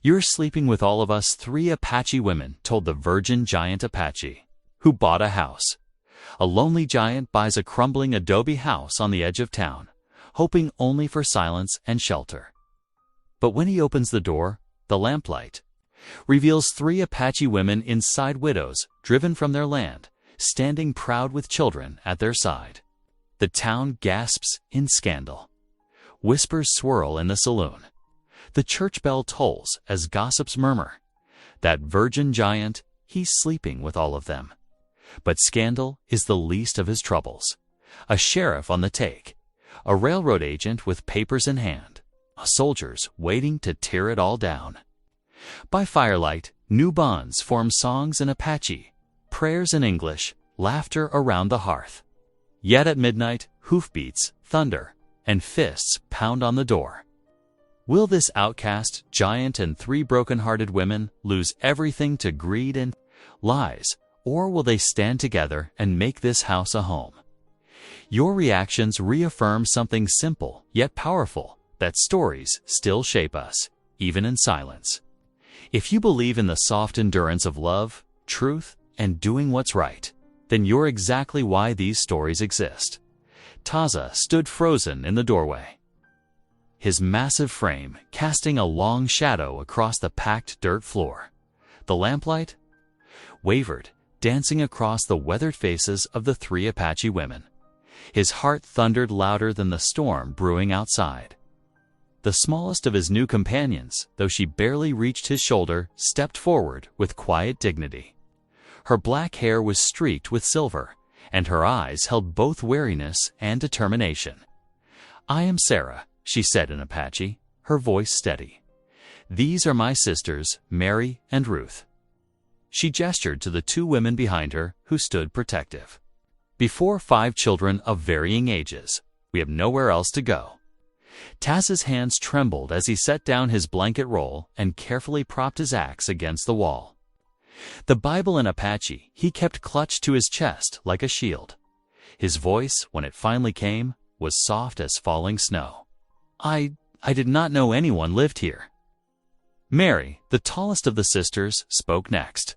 "You're sleeping with all of us 3 Apache women," told the virgin giant Apache, who bought a house. A lonely giant buys a crumbling adobe house on the edge of town, hoping only for silence and shelter. But when he opens the door, the lamplight reveals 3 Apache women inside, widows driven from their land, standing proud with children at their side. The town gasps in scandal. Whispers swirl in the saloon. The church bell tolls as gossips murmur. That virgin giant, he's sleeping with all of them. But scandal is the least of his troubles. A sheriff on the take, a railroad agent with papers in hand, soldiers waiting to tear it all down. By firelight, new bonds form, songs in Apache, prayers in English, laughter around the hearth. Yet at midnight, hoofbeats, thunder, and fists pound on the door. Will this outcast giant and 3 broken-hearted women lose everything to greed and lies, or will they stand together and make this house a home? Your reactions reaffirm something simple yet powerful, that stories still shape us, even in silence. If you believe in the soft endurance of love, truth, and doing what's right, then you're exactly why these stories exist. Taza stood frozen in the doorway, his massive frame casting a long shadow across the packed dirt floor. The lamplight wavered, dancing across the weathered faces of the 3 Apache women. His heart thundered louder than the storm brewing outside. The smallest of his new companions, though she barely reached his shoulder, stepped forward with quiet dignity. Her black hair was streaked with silver, and her eyes held both wariness and determination. "I am Sarah," she said in Apache, her voice steady. "These are my sisters, Mary and Ruth." She gestured to the 2 women behind her, who stood protective. "Before 5 children of varying ages, we have nowhere else to go." Taz's hands trembled as he set down his blanket roll and carefully propped his axe against the wall. The Bible in Apache he kept clutched to his chest like a shield. His voice, when it finally came, was soft as falling snow. I did not know anyone lived here." Mary, the tallest of the sisters, spoke next.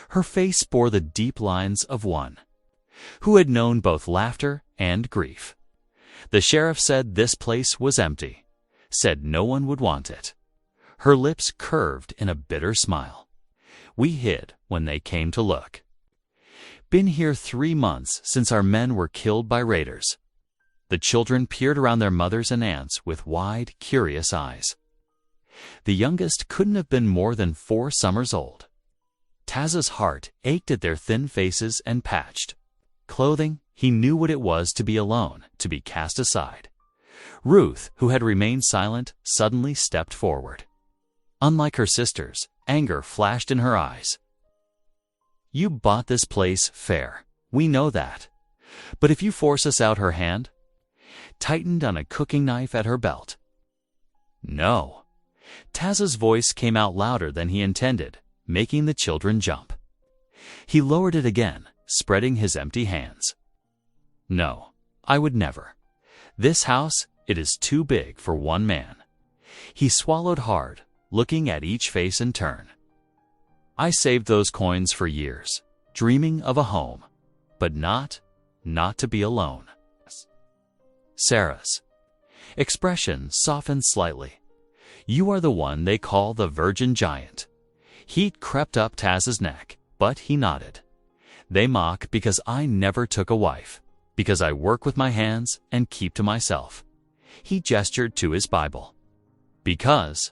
Her face bore the deep lines of one who had known both laughter and grief. "The sheriff said this place was empty, said no one would want it." Her lips curved in a bitter smile. "We hid when they came to look. Been here 3 months since our men were killed by raiders." The children peered around their mothers and aunts with wide, curious eyes. The youngest couldn't have been more than 4 summers old. Taz's heart ached at their thin faces and patched clothing. He knew what it was to be alone, to be cast aside. Ruth, who had remained silent, suddenly stepped forward. Unlike her sisters, anger flashed in her eyes. "You bought this place fair. We know that. But if you force us out," her hand tightened on a cooking knife at her belt. "No." Taz's voice came out louder than he intended, making the children jump. He lowered it again, spreading his empty hands. "No, I would never. This house, it is too big for one man." He swallowed hard, looking at each face in turn. "I saved those coins for years, dreaming of a home, but not to be alone." Sarah's expression softened slightly. "You are the one they call the virgin giant." Heat crept up Taz's neck, but he nodded. "They mock because I never took a wife, because I work with my hands and keep to myself." He gestured to his Bible. "Because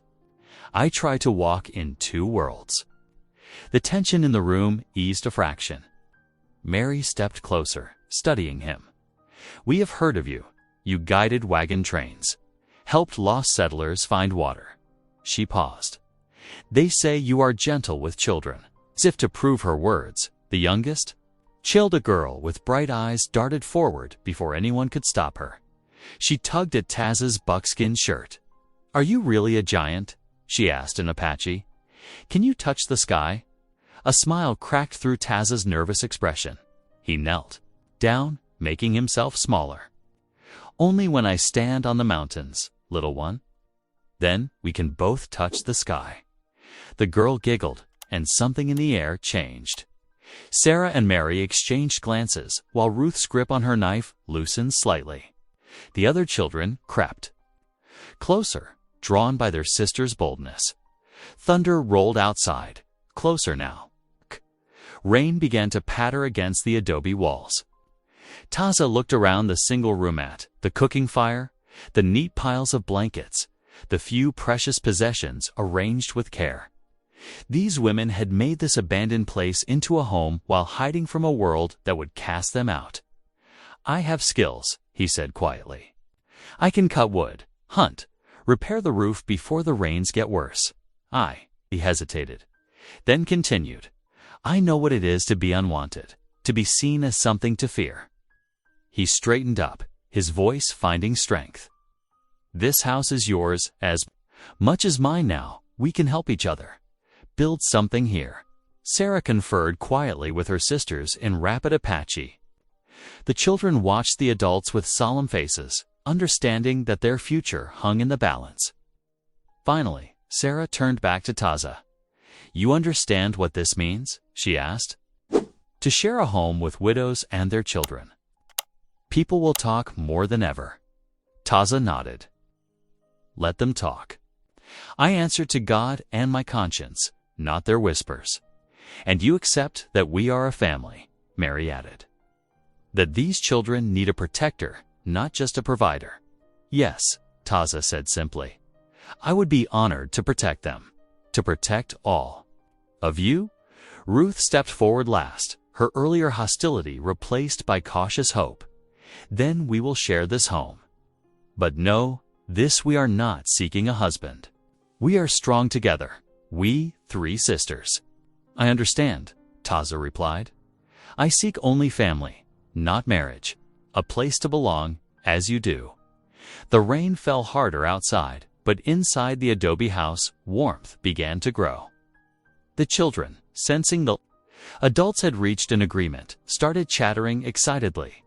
I try to walk in 2 worlds." The tension in the room eased a fraction. Mary stepped closer, studying him. "We have heard of you. You guided wagon trains, helped lost settlers find water." She paused. "They say you are gentle with children." As if to prove her words, the youngest chilled. A girl with bright eyes darted forward before anyone could stop her. She tugged at Taz's buckskin shirt. "Are you really a giant?" she asked in Apache. "Can you touch the sky?" A smile cracked through Taz's nervous expression. He knelt down, making himself smaller. "Only when I stand on the mountains, little one." Then we can both touch the sky." The girl giggled, and something in the air changed. Sarah and Mary exchanged glances, while Ruth's grip on her knife loosened slightly. The other children crept closer, drawn by their sister's boldness. Thunder rolled outside, closer now. Rain began to patter against the adobe walls. Taza looked around the single room at the cooking fire, the neat piles of blankets, the few precious possessions arranged with care. These women had made this abandoned place into a home while hiding from a world that would cast them out. "I have skills," he said quietly. "I can cut wood, hunt, repair the roof before the rains get worse. He hesitated, then continued, "I know what it is to be unwanted, to be seen as something to fear." He straightened up, his voice finding strength. "This house is yours as much as mine now. We can help each other. Build something here." Sarah conferred quietly with her sisters in rapid Apache. The children watched the adults with solemn faces, understanding that their future hung in the balance. Finally, Sarah turned back to Taza. "You understand what this means?" she asked. "To share a home with widows and their children. People will talk more than ever." Taza nodded. "Let them talk. I answer to God and my conscience, not their whispers. And you accept that we are a family," Mary added. "That these children need a protector, not just a provider." "Yes," Taza said simply. "I would be honored to protect them, to protect all." "Of you?" Ruth stepped forward last, her earlier hostility replaced by cautious hope. "Then we will share this home. But no, this we are not seeking a husband. We are strong together, we 3 sisters." "I understand," Taza replied. "I seek only family, not marriage, a place to belong, as you do." The rain fell harder outside, but inside the adobe house, warmth began to grow. The children, sensing the adults had reached an agreement, started chattering excitedly.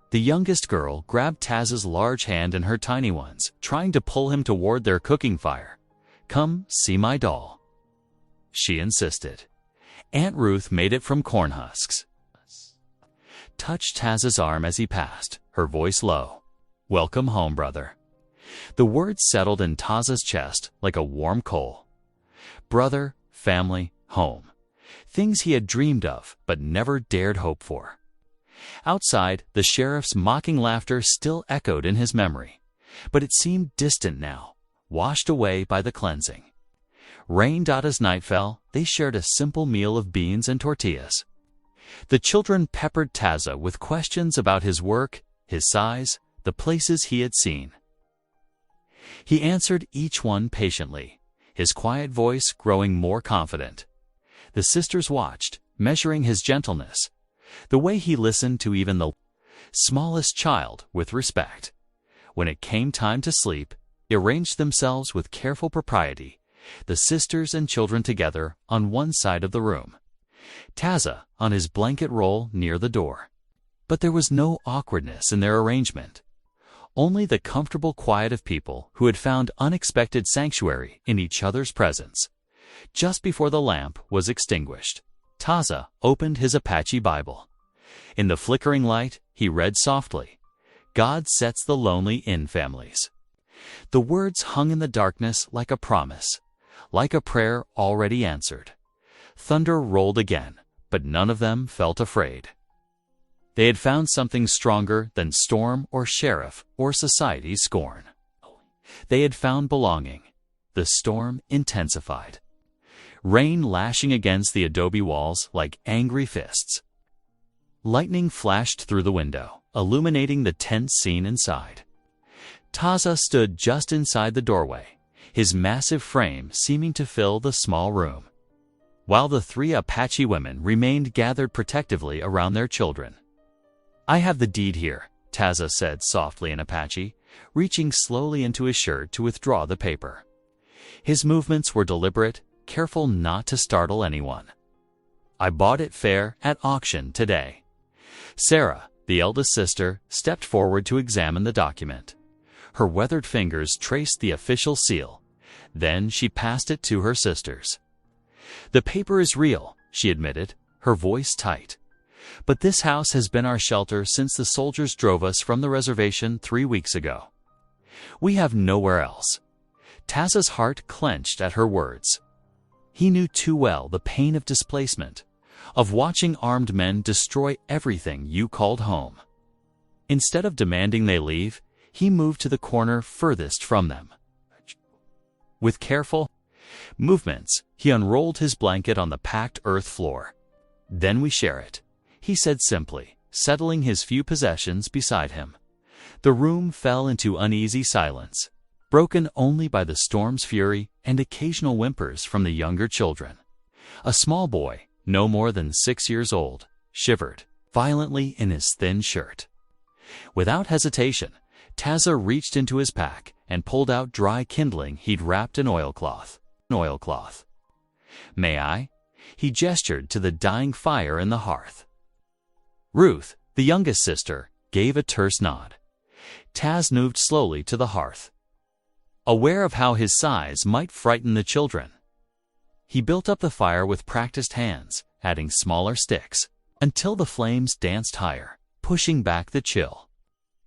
The youngest girl grabbed Taz's large hand in her tiny ones, trying to pull him toward their cooking fire. "Come, see my doll," she insisted. Aunt Ruth made it from corn husks. Touched Taz's arm as he passed, her voice low. "Welcome home, brother." The words settled in Taza's chest like a warm coal. Brother, family, home. Things he had dreamed of, but never dared hope for. Outside, the sheriff's mocking laughter still echoed in his memory, but it seemed distant now, washed away by the cleansing. Rained out as night fell, they shared a simple meal of beans and tortillas. The children peppered Taza with questions about his work, his size, the places he had seen. He answered each one patiently, his quiet voice growing more confident. The sisters watched, measuring his gentleness, the way he listened to even the smallest child with respect. When it came time to sleep, they arranged themselves with careful propriety, the sisters and children together on one side of the room, Taza on his blanket roll near the door. But there was no awkwardness in their arrangement. Only the comfortable quiet of people who had found unexpected sanctuary in each other's presence. Just before the lamp was extinguished, Taza opened his Apache Bible. In the flickering light, he read softly, "God sets the lonely in families." The words hung in the darkness like a promise, like a prayer already answered. Thunder rolled again, but none of them felt afraid. They had found something stronger than storm or sheriff or society's scorn. They had found belonging. The storm intensified. Rain lashing against the adobe walls like angry fists. Lightning flashed through the window, illuminating the tense scene inside. Taza stood just inside the doorway, his massive frame seeming to fill the small room, while the 3 Apache women remained gathered protectively around their children. "I have the deed here," Taza said softly in Apache, reaching slowly into his shirt to withdraw the paper. His movements were deliberate, careful not to startle anyone. "I bought it fair at auction today." Sarah, the eldest sister, stepped forward to examine the document. Her weathered fingers traced the official seal. Then she passed it to her sisters. "The paper is real," she admitted, her voice tight. "But this house has been our shelter since the soldiers drove us from the reservation 3 weeks ago. We have nowhere else." Taza's heart clenched at her words. He knew too well the pain of displacement, of watching armed men destroy everything you called home. Instead of demanding they leave, he moved to the corner furthest from them. With careful movements, he unrolled his blanket on the packed earth floor. "Then we share it," he said simply, settling his few possessions beside him. The room fell into uneasy silence, broken only by the storm's fury and occasional whimpers from the younger children. A small boy, no more than 6 years old, shivered violently in his thin shirt. Without hesitation, Taza reached into his pack and pulled out dry kindling he'd wrapped in oilcloth. "May I?" He gestured to the dying fire in the hearth. Ruth, the youngest sister, gave a terse nod. Taz moved slowly to the hearth, aware of how his size might frighten the children. He built up the fire with practiced hands, adding smaller sticks, until the flames danced higher, pushing back the chill.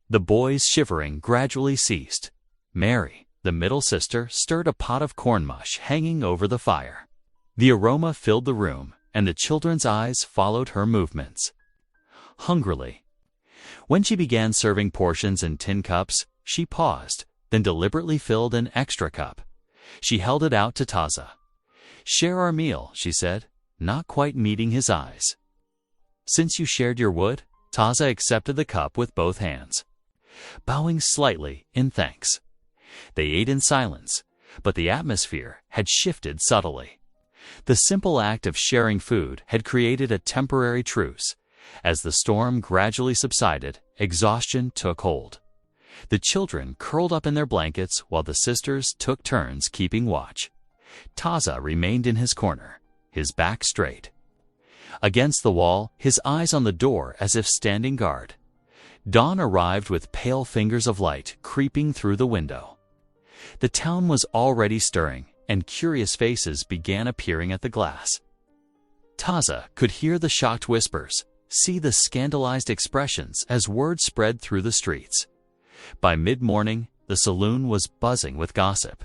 The boys' shivering gradually ceased. Mary, the middle sister, stirred a pot of corn mush hanging over the fire. The aroma filled the room, and the children's eyes followed her movements. Hungrily. When she began serving portions in tin cups, she paused, then deliberately filled an extra cup. She held it out to Taza. "Share our meal," she said, not quite meeting his eyes. "Since you shared your wood," Taza accepted the cup with both hands, bowing slightly in thanks. They ate in silence, but the atmosphere had shifted subtly. The simple act of sharing food had created a temporary truce. As the storm gradually subsided, exhaustion took hold. The children curled up in their blankets while the sisters took turns keeping watch. Taza remained in his corner, his back straight. Against the wall, his eyes on the door as if standing guard. Dawn arrived with pale fingers of light creeping through the window. The town was already stirring, and curious faces began appearing at the glass. Taza could hear the shocked whispers, see the scandalized expressions as word spread through the streets. By mid-morning, the saloon was buzzing with gossip.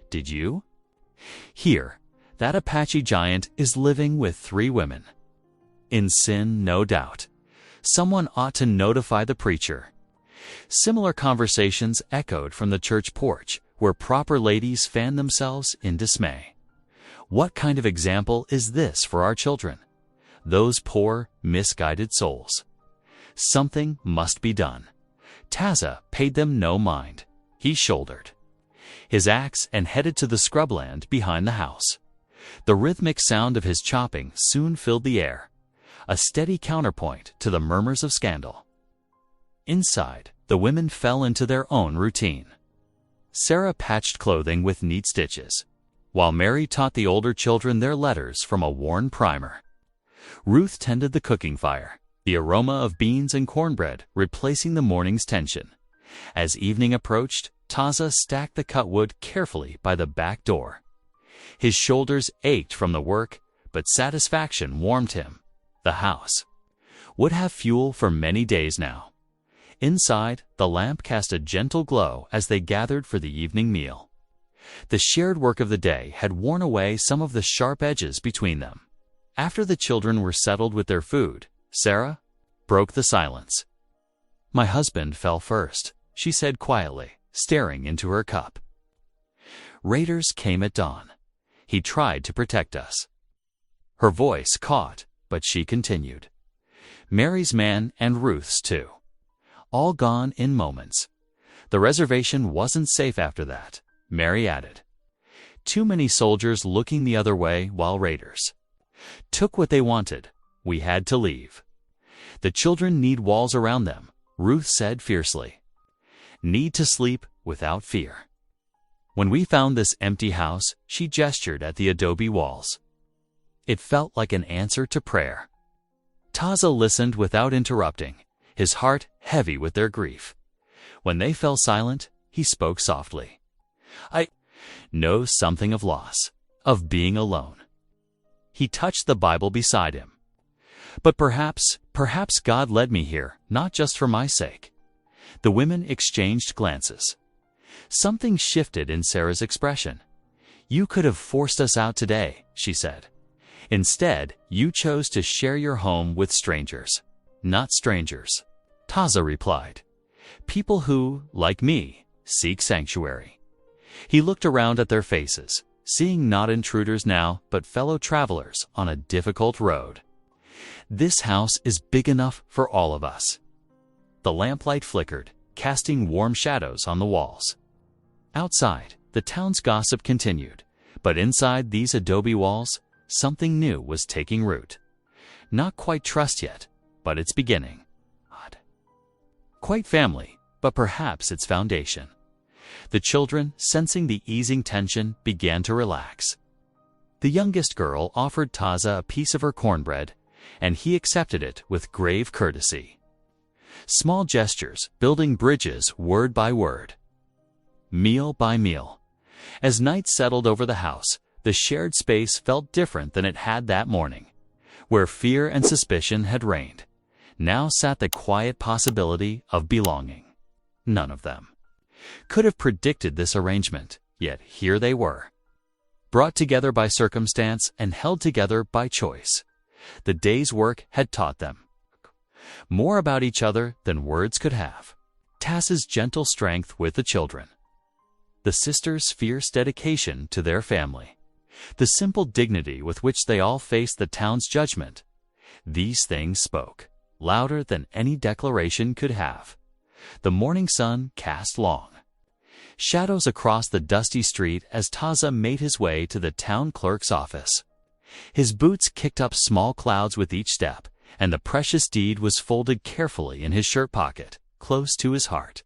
"Did you hear? That Apache giant is living with 3 women. In sin, no doubt. Someone ought to notify the preacher." Similar conversations echoed from the church porch, where proper ladies fanned themselves in dismay. What kind of example is this for our children? Those poor, misguided souls. Something must be done. Taza paid them no mind. He shouldered his axe and headed to the scrubland behind the house. The rhythmic sound of his chopping soon filled the air, a steady counterpoint to the murmurs of scandal. Inside, the women fell into their own routine. Sarah patched clothing with neat stitches, while Mary taught the older children their letters from a worn primer. Ruth tended the cooking fire, the aroma of beans and cornbread replacing the morning's tension. As evening approached, Taza stacked the cut wood carefully by the back door. His shoulders ached from the work, but satisfaction warmed him. The house would have fuel for many days now. Inside, the lamp cast a gentle glow as they gathered for the evening meal. The shared work of the day had worn away some of the sharp edges between them. After the children were settled with their food, Sarah broke the silence. "My husband fell first," she said quietly, staring into her cup. "Raiders came at dawn. He tried to protect us." Her voice caught, but she continued. "Mary's man and Ruth's too. All gone in moments. The reservation wasn't safe after that," Mary added. "Too many soldiers looking the other way while raiders took what they wanted. We had to leave. The children need walls around them," Ruth said fiercely. "Need to sleep without fear." When we found this empty house, she gestured at the adobe walls. It felt like an answer to prayer. Taza listened without interrupting, his heart heavy with their grief. When they fell silent, he spoke softly. "I know something of loss, of being alone." He touched the Bible beside him. "But perhaps God led me here, not just for my sake." The women exchanged glances. Something shifted in Sarah's expression. "You could have forced us out today," she said. "Instead, you chose to share your home with strangers." "Not strangers," Taza replied. "People who, like me, seek sanctuary." He looked around at their faces, seeing not intruders now, but fellow travelers on a difficult road. "This house is big enough for all of us." The lamplight flickered, casting warm shadows on the walls. Outside, the town's gossip continued, but inside these adobe walls, something new was taking root. Not quite trust yet, but it's beginning. Odd. Quite family, but perhaps its foundation. The children, sensing the easing tension, began to relax. The youngest girl offered Taza a piece of her cornbread, and he accepted it with grave courtesy. Small gestures, building bridges word by word. Meal by meal. As night settled over the house, the shared space felt different than it had that morning. Where fear and suspicion had reigned, now sat the quiet possibility of belonging. None of them could have predicted this arrangement, yet here they were. Brought together by circumstance and held together by choice. The day's work had taught them more about each other than words could have. Taz's gentle strength with the children. The sisters' fierce dedication to their family. The simple dignity with which they all faced the town's judgment. These things spoke, louder than any declaration could have. The morning sun cast long shadows across the dusty street as Taza made his way to the town clerk's office. His boots kicked up small clouds with each step, and the precious deed was folded carefully in his shirt pocket, close to his heart.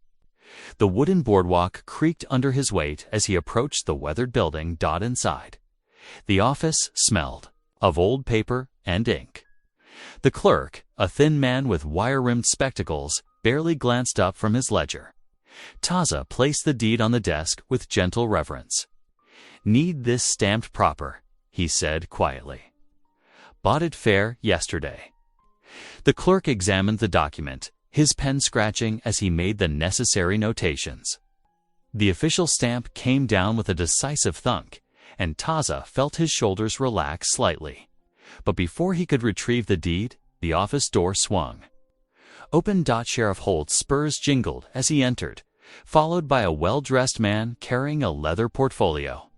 The wooden boardwalk creaked under his weight as he approached the weathered building dot inside. The office smelled of old paper and ink. The clerk, a thin man with wire-rimmed spectacles, barely glanced up from his ledger. Taza placed the deed on the desk with gentle reverence. "Need this stamped proper," he said quietly. "Bought it fair yesterday." The clerk examined the document, his pen scratching as he made the necessary notations. The official stamp came down with a decisive thunk, and Taza felt his shoulders relax slightly. But before he could retrieve the deed, the office door swung. Open. Sheriff Holt's spurs jingled as he entered, followed by a well-dressed man carrying a leather portfolio.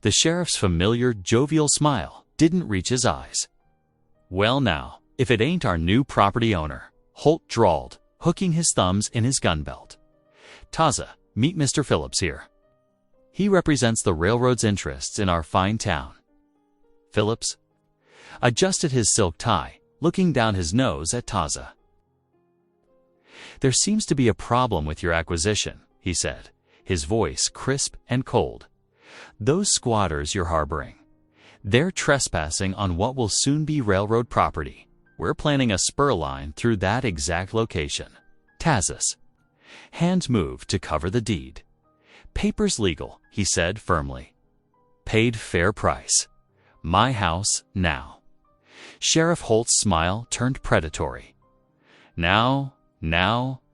The sheriff's familiar, jovial smile didn't reach his eyes. "Well now, if it ain't our new property owner," Holt drawled, hooking his thumbs in his gun belt. "Taza, meet Mr. Phillips here. He represents the railroad's interests in our fine town." Phillips adjusted his silk tie, looking down his nose at Taza. "There seems to be a problem with your acquisition," he said, his voice crisp and cold. "Those squatters you're harboring, they're trespassing on what will soon be railroad property. We're planning a spur line through that exact location." Taza's hand moved to cover the deed. "Paper's legal," he said firmly. "Paid fair price. My house now." Sheriff Holt's smile turned predatory. Now,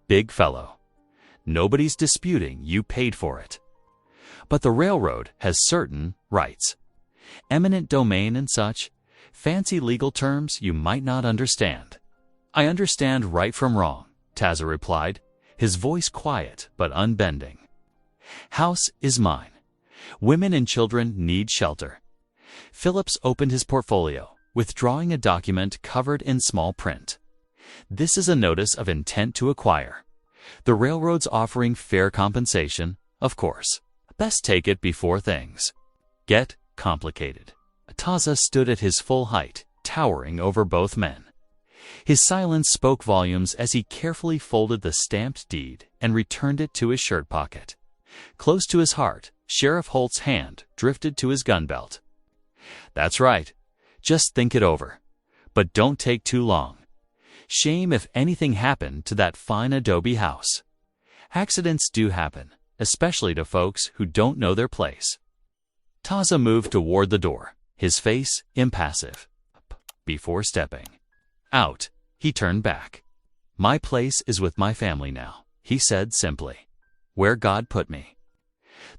big fellow. Nobody's disputing you paid for it. But the railroad has certain rights. Eminent domain and such. Fancy legal terms you might not understand." "I understand right from wrong," Taza replied, his voice quiet but unbending. "House is mine. Women and children need shelter." Phillips opened his portfolio, withdrawing a document covered in small print. "This is a notice of intent to acquire. The railroad's offering fair compensation, of course. Best take it before things get complicated." Taza stood at his full height, towering over both men. His silence spoke volumes as he carefully folded the stamped deed and returned it to his shirt pocket. Close to his heart, Sheriff Holt's hand drifted to his gun belt. "That's right. Just think it over. But don't take too long. Shame if anything happened to that fine adobe house. Accidents do happen, especially to folks who don't know their place. Taza moved toward the door, his face impassive. Before stepping out, he turned back. "My place is with my family now," he said simply. "Where God put me."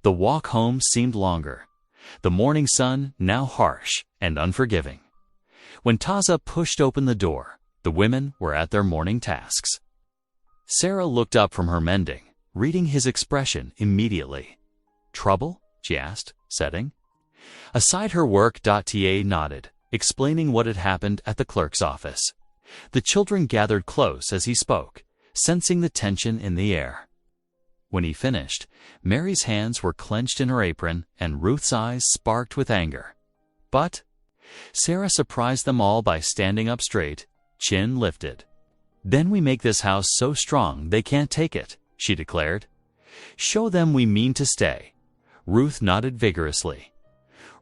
The walk home seemed longer, the morning sun now harsh and unforgiving. When Taza pushed open the door, the women were at their morning tasks. Sarah looked up from her mending, reading his expression immediately. "Trouble?" she asked, setting. Aside her work, Ta nodded, explaining what had happened at the clerk's office. The children gathered close as he spoke, sensing the tension in the air. When he finished, Mary's hands were clenched in her apron and Ruth's eyes sparked with anger. But Sarah surprised them all by standing up straight, chin lifted. "Then we make this house so strong they can't take it," she declared. "Show them we mean to stay." Ruth nodded vigorously.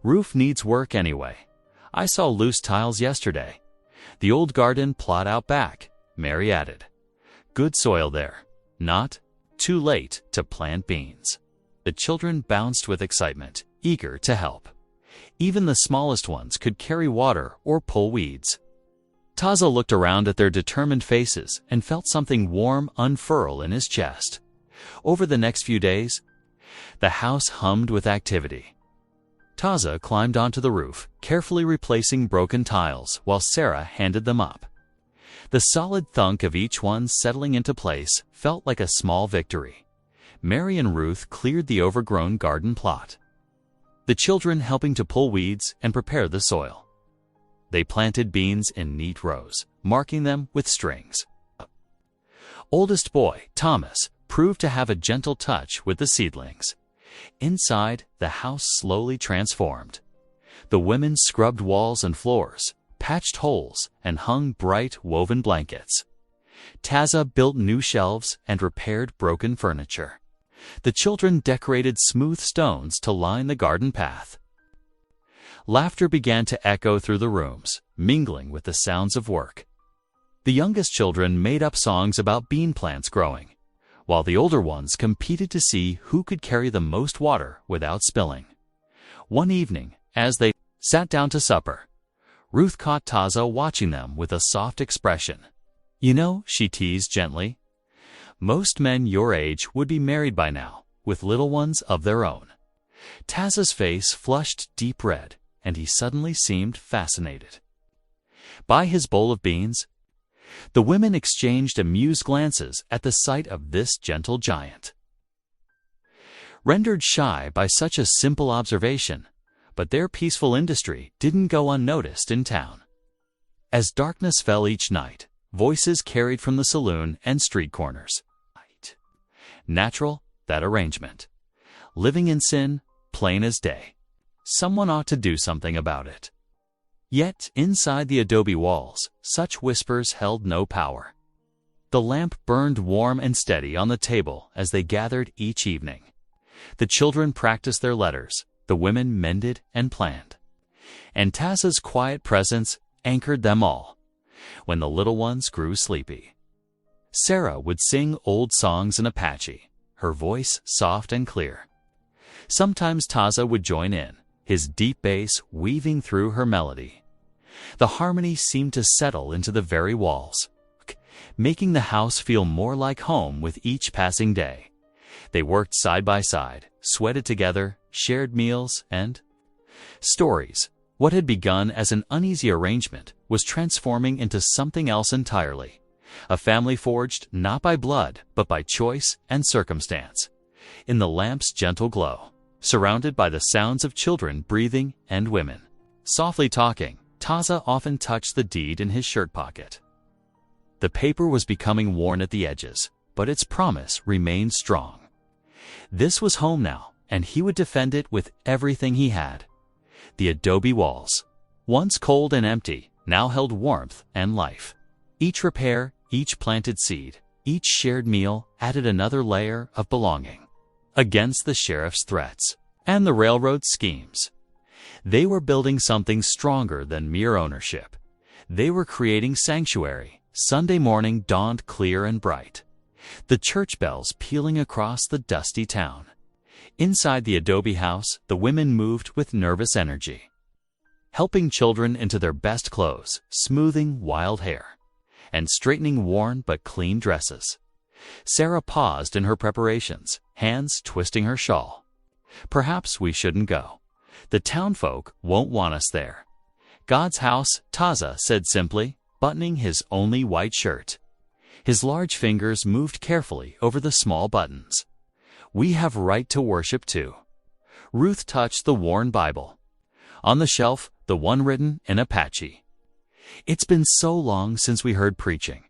"Roof needs work anyway. I saw loose tiles yesterday. The old garden plot out back," Mary added. "Good soil there. Not too late to plant beans." The children bounced with excitement, eager to help. Even the smallest ones could carry water or pull weeds. Taza looked around at their determined faces and felt something warm unfurl in his chest. Over the next few days, the house hummed with activity. Taza climbed onto the roof, carefully replacing broken tiles while Sarah handed them up. The solid thunk of each one settling into place felt like a small victory. Mary and Ruth cleared the overgrown garden plot, the children helping to pull weeds and prepare the soil. They planted beans in neat rows, marking them with strings. Oldest boy, Thomas, proved to have a gentle touch with the seedlings. Inside, the house slowly transformed. The women scrubbed walls and floors, patched holes, and hung bright woven blankets. Taza built new shelves and repaired broken furniture. The children decorated smooth stones to line the garden path. Laughter began to echo through the rooms, mingling with the sounds of work. The youngest children made up songs about bean plants growing, while the older ones competed to see who could carry the most water without spilling. One evening, as they sat down to supper, Ruth caught Taza watching them with a soft expression. "You know," she teased gently, "most men your age would be married by now, with little ones of their own." Taza's face flushed deep red, and he suddenly seemed fascinated by his bowl of beans. The women exchanged amused glances at the sight of this gentle giant. Rendered shy by such a simple observation, but their peaceful industry didn't go unnoticed in town. As darkness fell each night, voices carried from the saloon and street corners. Natural, that arrangement. Living in sin, plain as day. Someone ought to do something about it. Yet, inside the adobe walls, such whispers held no power. The lamp burned warm and steady on the table as they gathered each evening. The children practiced their letters, the women mended and planned. And Taza's quiet presence anchored them all. When the little ones grew sleepy, Sarah would sing old songs in Apache, her voice soft and clear. Sometimes Taza would join in, his deep bass weaving through her melody. The harmony seemed to settle into the very walls, making the house feel more like home with each passing day. They worked side by side, sweated together, shared meals and stories. What had begun as an uneasy arrangement was transforming into something else entirely. A family forged not by blood, but by choice and circumstance. In the lamp's gentle glow, surrounded by the sounds of children breathing and women softly talking, Taza often touched the deed in his shirt pocket. The paper was becoming worn at the edges, but its promise remained strong. This was home now, and he would defend it with everything he had. The adobe walls, once cold and empty, now held warmth and life. Each repair, each planted seed, each shared meal added another layer of belonging. Against the sheriff's threats and the railroad's schemes, they were building something stronger than mere ownership. They were creating sanctuary. Sunday morning dawned clear and bright. the church bells pealing across the dusty town. Inside the adobe house, the women moved with nervous energy, helping children into their best clothes, smoothing wild hair, and straightening worn but clean dresses. Sarah paused in her preparations, hands twisting her shawl. Perhaps we shouldn't go. The townfolk won't want us there. God's house, Taza said simply, buttoning his only white shirt. His large fingers moved carefully over the small buttons. We have right to worship too. Ruth touched the worn Bible. On the shelf, the one written in Apache. It's been so long since we heard preaching.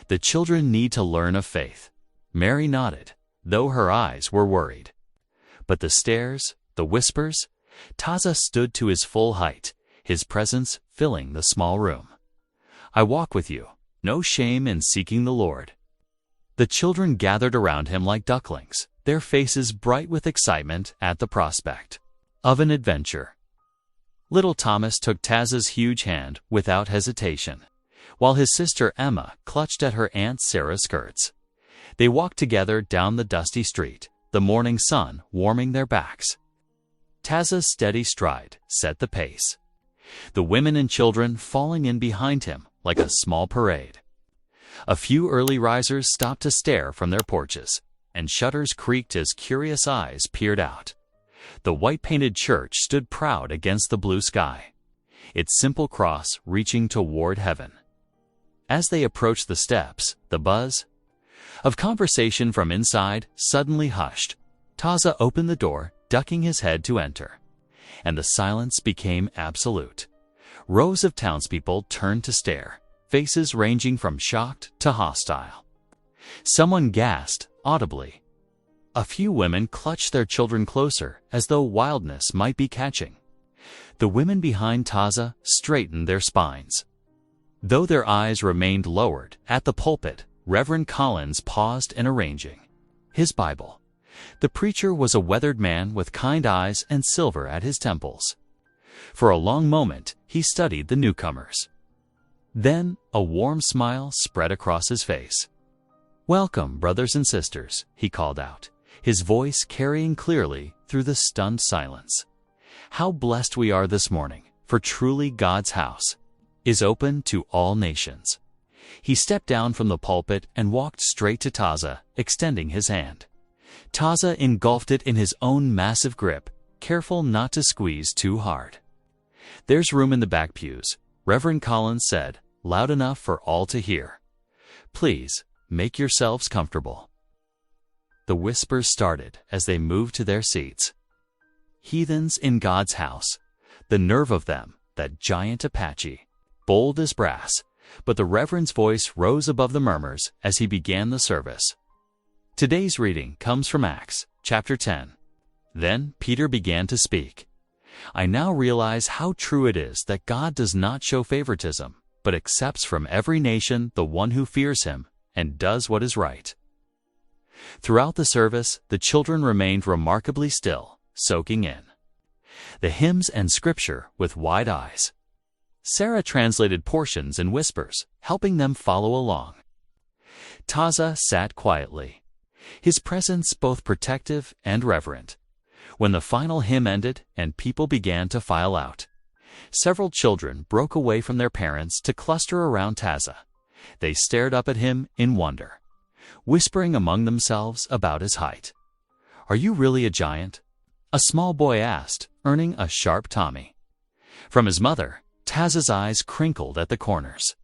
The children need to learn of faith. Mary nodded, though her eyes were worried. But the stares, the whispers, Taza stood to his full height, his presence filling the small room. I walk with you. No shame in seeking the Lord. The children gathered around him like ducklings, their faces bright with excitement at the prospect of an adventure. Little Thomas took Taza's huge hand without hesitation, while his sister Emma clutched at her Aunt Sarah's skirts. They walked together down the dusty street, the morning sun warming their backs. Taza's steady stride set the pace, the women and children falling in behind him like a small parade. A few early risers stopped to stare from their porches, and shutters creaked as curious eyes peered out. The white-painted church stood proud against the blue sky, its simple cross reaching toward heaven. As they approached the steps, the buzz of conversation from inside suddenly hushed. Taza opened the door, ducking his head to enter, and the silence became absolute. Rows of townspeople turned to stare, faces ranging from shocked to hostile. Someone gasped audibly. A few women clutched their children closer as though wildness might be catching. The women behind Taza straightened their spines. Though their eyes remained lowered at the pulpit, Reverend Collins paused in arranging his Bible. The preacher was a weathered man with kind eyes and silver at his temples. For a long moment, he studied the newcomers. Then a warm smile spread across his face. "Welcome, brothers and sisters," he called out, his voice carrying clearly through the stunned silence. "How blessed we are this morning, for truly God's house is open to all nations." He stepped down from the pulpit and walked straight to Taza, extending his hand. Taza engulfed it in his own massive grip, careful not to squeeze too hard. "There's room in the back pews," Reverend Collins said, loud enough for all to hear. "Please, make yourselves comfortable." The whispers started as they moved to their seats. Heathens in God's house. The nerve of them, that giant Apache. Bold as brass, but the Reverend's voice rose above the murmurs as he began the service. Today's reading comes from Acts, chapter 10. Then Peter began to speak. "I now realize how true it is that God does not show favoritism, but accepts from every nation the one who fears him and does what is right." Throughout the service, the children remained remarkably still, soaking in the hymns and scripture with wide eyes. Sarah translated portions in whispers, helping them follow along. Taza sat quietly, his presence both protective and reverent. When the final hymn ended and people began to file out, several children broke away from their parents to cluster around Taza. They stared up at him in wonder, whispering among themselves about his height. "Are you really a giant?" a small boy asked, earning a sharp Tommy. From his mother, Taza's eyes crinkled at the corners.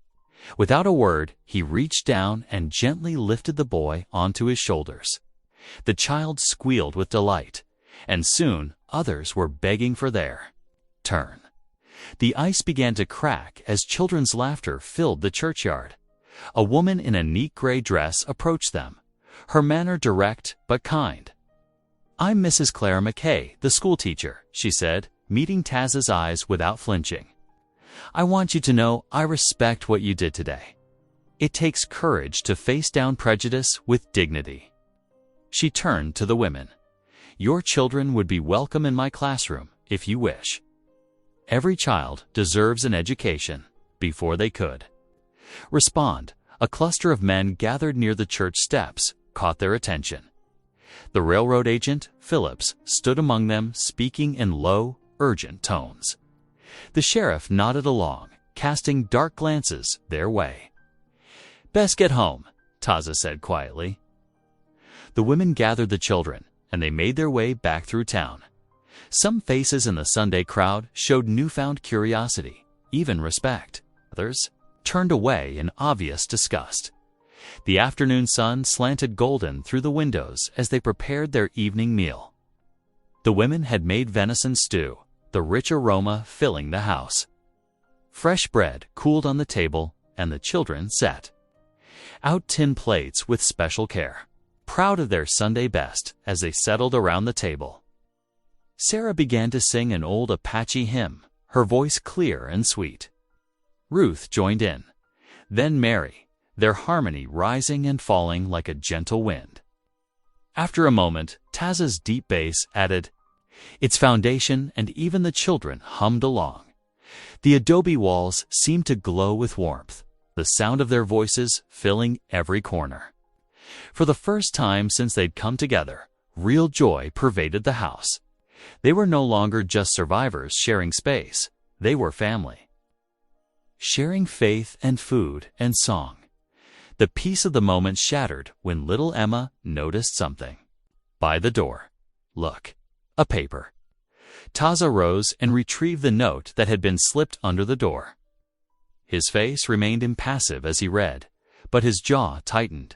Without a word, he reached down and gently lifted the boy onto his shoulders. The child squealed with delight, and soon others were begging for their turn. The ice began to crack as children's laughter filled the churchyard. A woman in a neat gray dress approached them, her manner direct but kind. "I'm Mrs. Clara McKay, the schoolteacher," she said, meeting Taza's eyes without flinching. "I want you to know I respect what you did today. It takes courage to face down prejudice with dignity." She turned to the women. "Your children would be welcome in my classroom if you wish. Every child deserves an education before they could respond. A cluster of men gathered near the church steps caught their attention. The railroad agent, Phillips, stood among them, speaking in low, urgent tones. The sheriff nodded along, casting dark glances their way. "Best get home," Taza said quietly. The women gathered the children, and they made their way back through town. Some faces in the Sunday crowd showed newfound curiosity, even respect. Others turned away in obvious disgust. The afternoon sun slanted golden through the windows as they prepared their evening meal. The women had made venison stew, the rich aroma filling the house. Fresh bread cooled on the table, and the children sat. Out tin plates with special care, proud of their Sunday best as they settled around the table. Sarah began to sing an old Apache hymn, her voice clear and sweet. Ruth joined in, then Mary, their harmony rising and falling like a gentle wind. After a moment, Taza's deep bass added its foundation, and even the children hummed along. The adobe walls seemed to glow with warmth, the sound of their voices filling every corner. For the first time since they'd come together, real joy pervaded the house. They were no longer just survivors sharing space. They were family. Sharing faith and food and song. The peace of the moment shattered when little Emma noticed something. By the door. Look, a paper. Taza rose and retrieved the note that had been slipped under the door. His face remained impassive as he read, but his jaw tightened.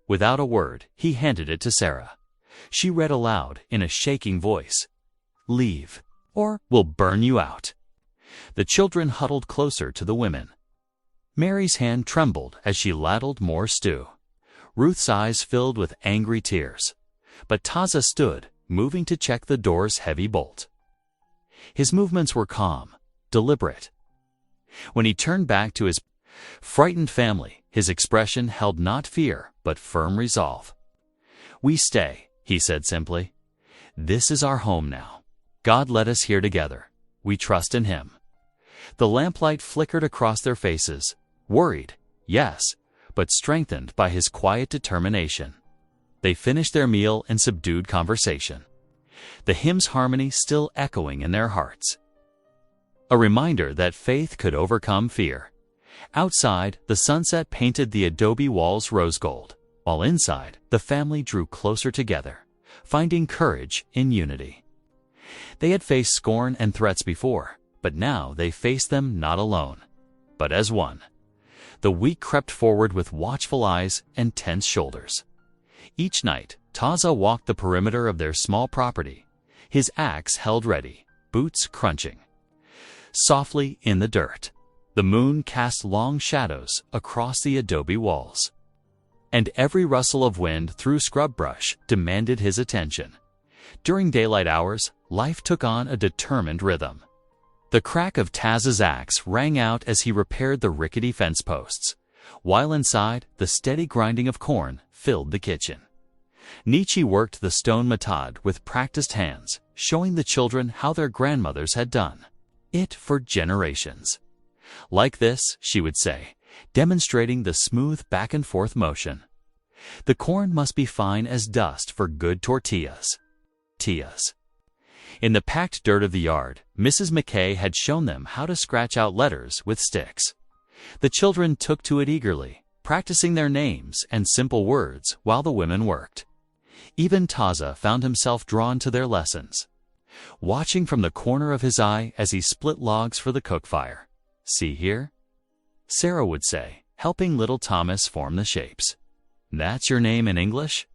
Without a word, he handed it to Sarah. She read aloud in a shaking voice, "Leave, or we'll burn you out." The children huddled closer to the women. Mary's hand trembled as she ladled more stew. Ruth's eyes filled with angry tears. But Taza stood, moving to check the door's heavy bolt. His movements were calm, deliberate. When he turned back to his frightened family, his expression held not fear, but firm resolve. "We stay," he said simply. "This is our home now. God led us here together. We trust in Him." The lamplight flickered across their faces, worried, yes, but strengthened by his quiet determination. They finished their meal in subdued conversation, the hymn's harmony still echoing in their hearts. A reminder that faith could overcome fear. Outside, the sunset painted the adobe walls rose gold, while inside, the family drew closer together, finding courage in unity. They had faced scorn and threats before, but now they faced them not alone, but as one. The week crept forward with watchful eyes and tense shoulders. Each night, Taza walked the perimeter of their small property, his axe held ready, boots crunching. Softly in the dirt, the moon cast long shadows across the adobe walls, and every rustle of wind through scrub brush demanded his attention. During daylight hours, life took on a determined rhythm. The crack of Taza's axe rang out as he repaired the rickety fence posts, while inside, the steady grinding of corn filled the kitchen. Nietzsche worked the stone matad with practiced hands, showing the children how their grandmothers had done it for generations. "Like this," she would say, demonstrating the smooth back-and-forth motion. "The corn must be fine as dust for good tortillas." In the packed dirt of the yard, Mrs. McKay had shown them how to scratch out letters with sticks. The children took to it eagerly, practicing their names and simple words while the women worked. Even Taza found himself drawn to their lessons, watching from the corner of his eye as he split logs for the cook fire. "See here?" Sarah would say, helping little Thomas form the shapes. "That's your name in English?"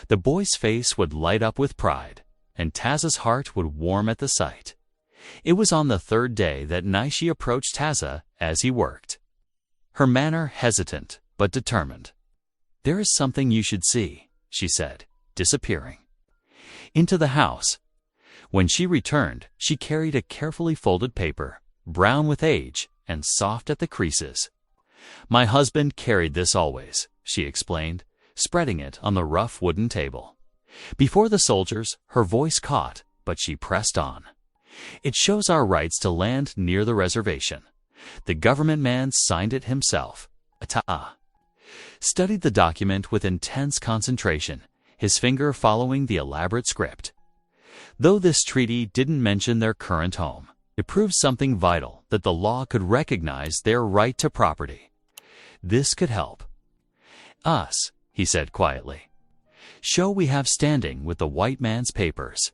The boy's face would light up with pride, and Taza's heart would warm at the sight. It was on the third day that Nietzsche approached Taza as he worked. Her manner hesitant but determined. "There is something you should see," she said, disappearing into the house. When she returned, she carried a carefully folded paper, brown with age and soft at the creases. "My husband carried this always," she explained, spreading it on the rough wooden table. Before the soldiers, her voice caught, but she pressed on. "It shows our rights to land near the reservation. The government man signed it himself. Ta. studied the document with intense concentration, his finger following the elaborate script. Though this treaty didn't mention their current home, it proves something vital, that the law could recognize their right to property. This could help us, he said quietly. Show we have standing with the white man's papers.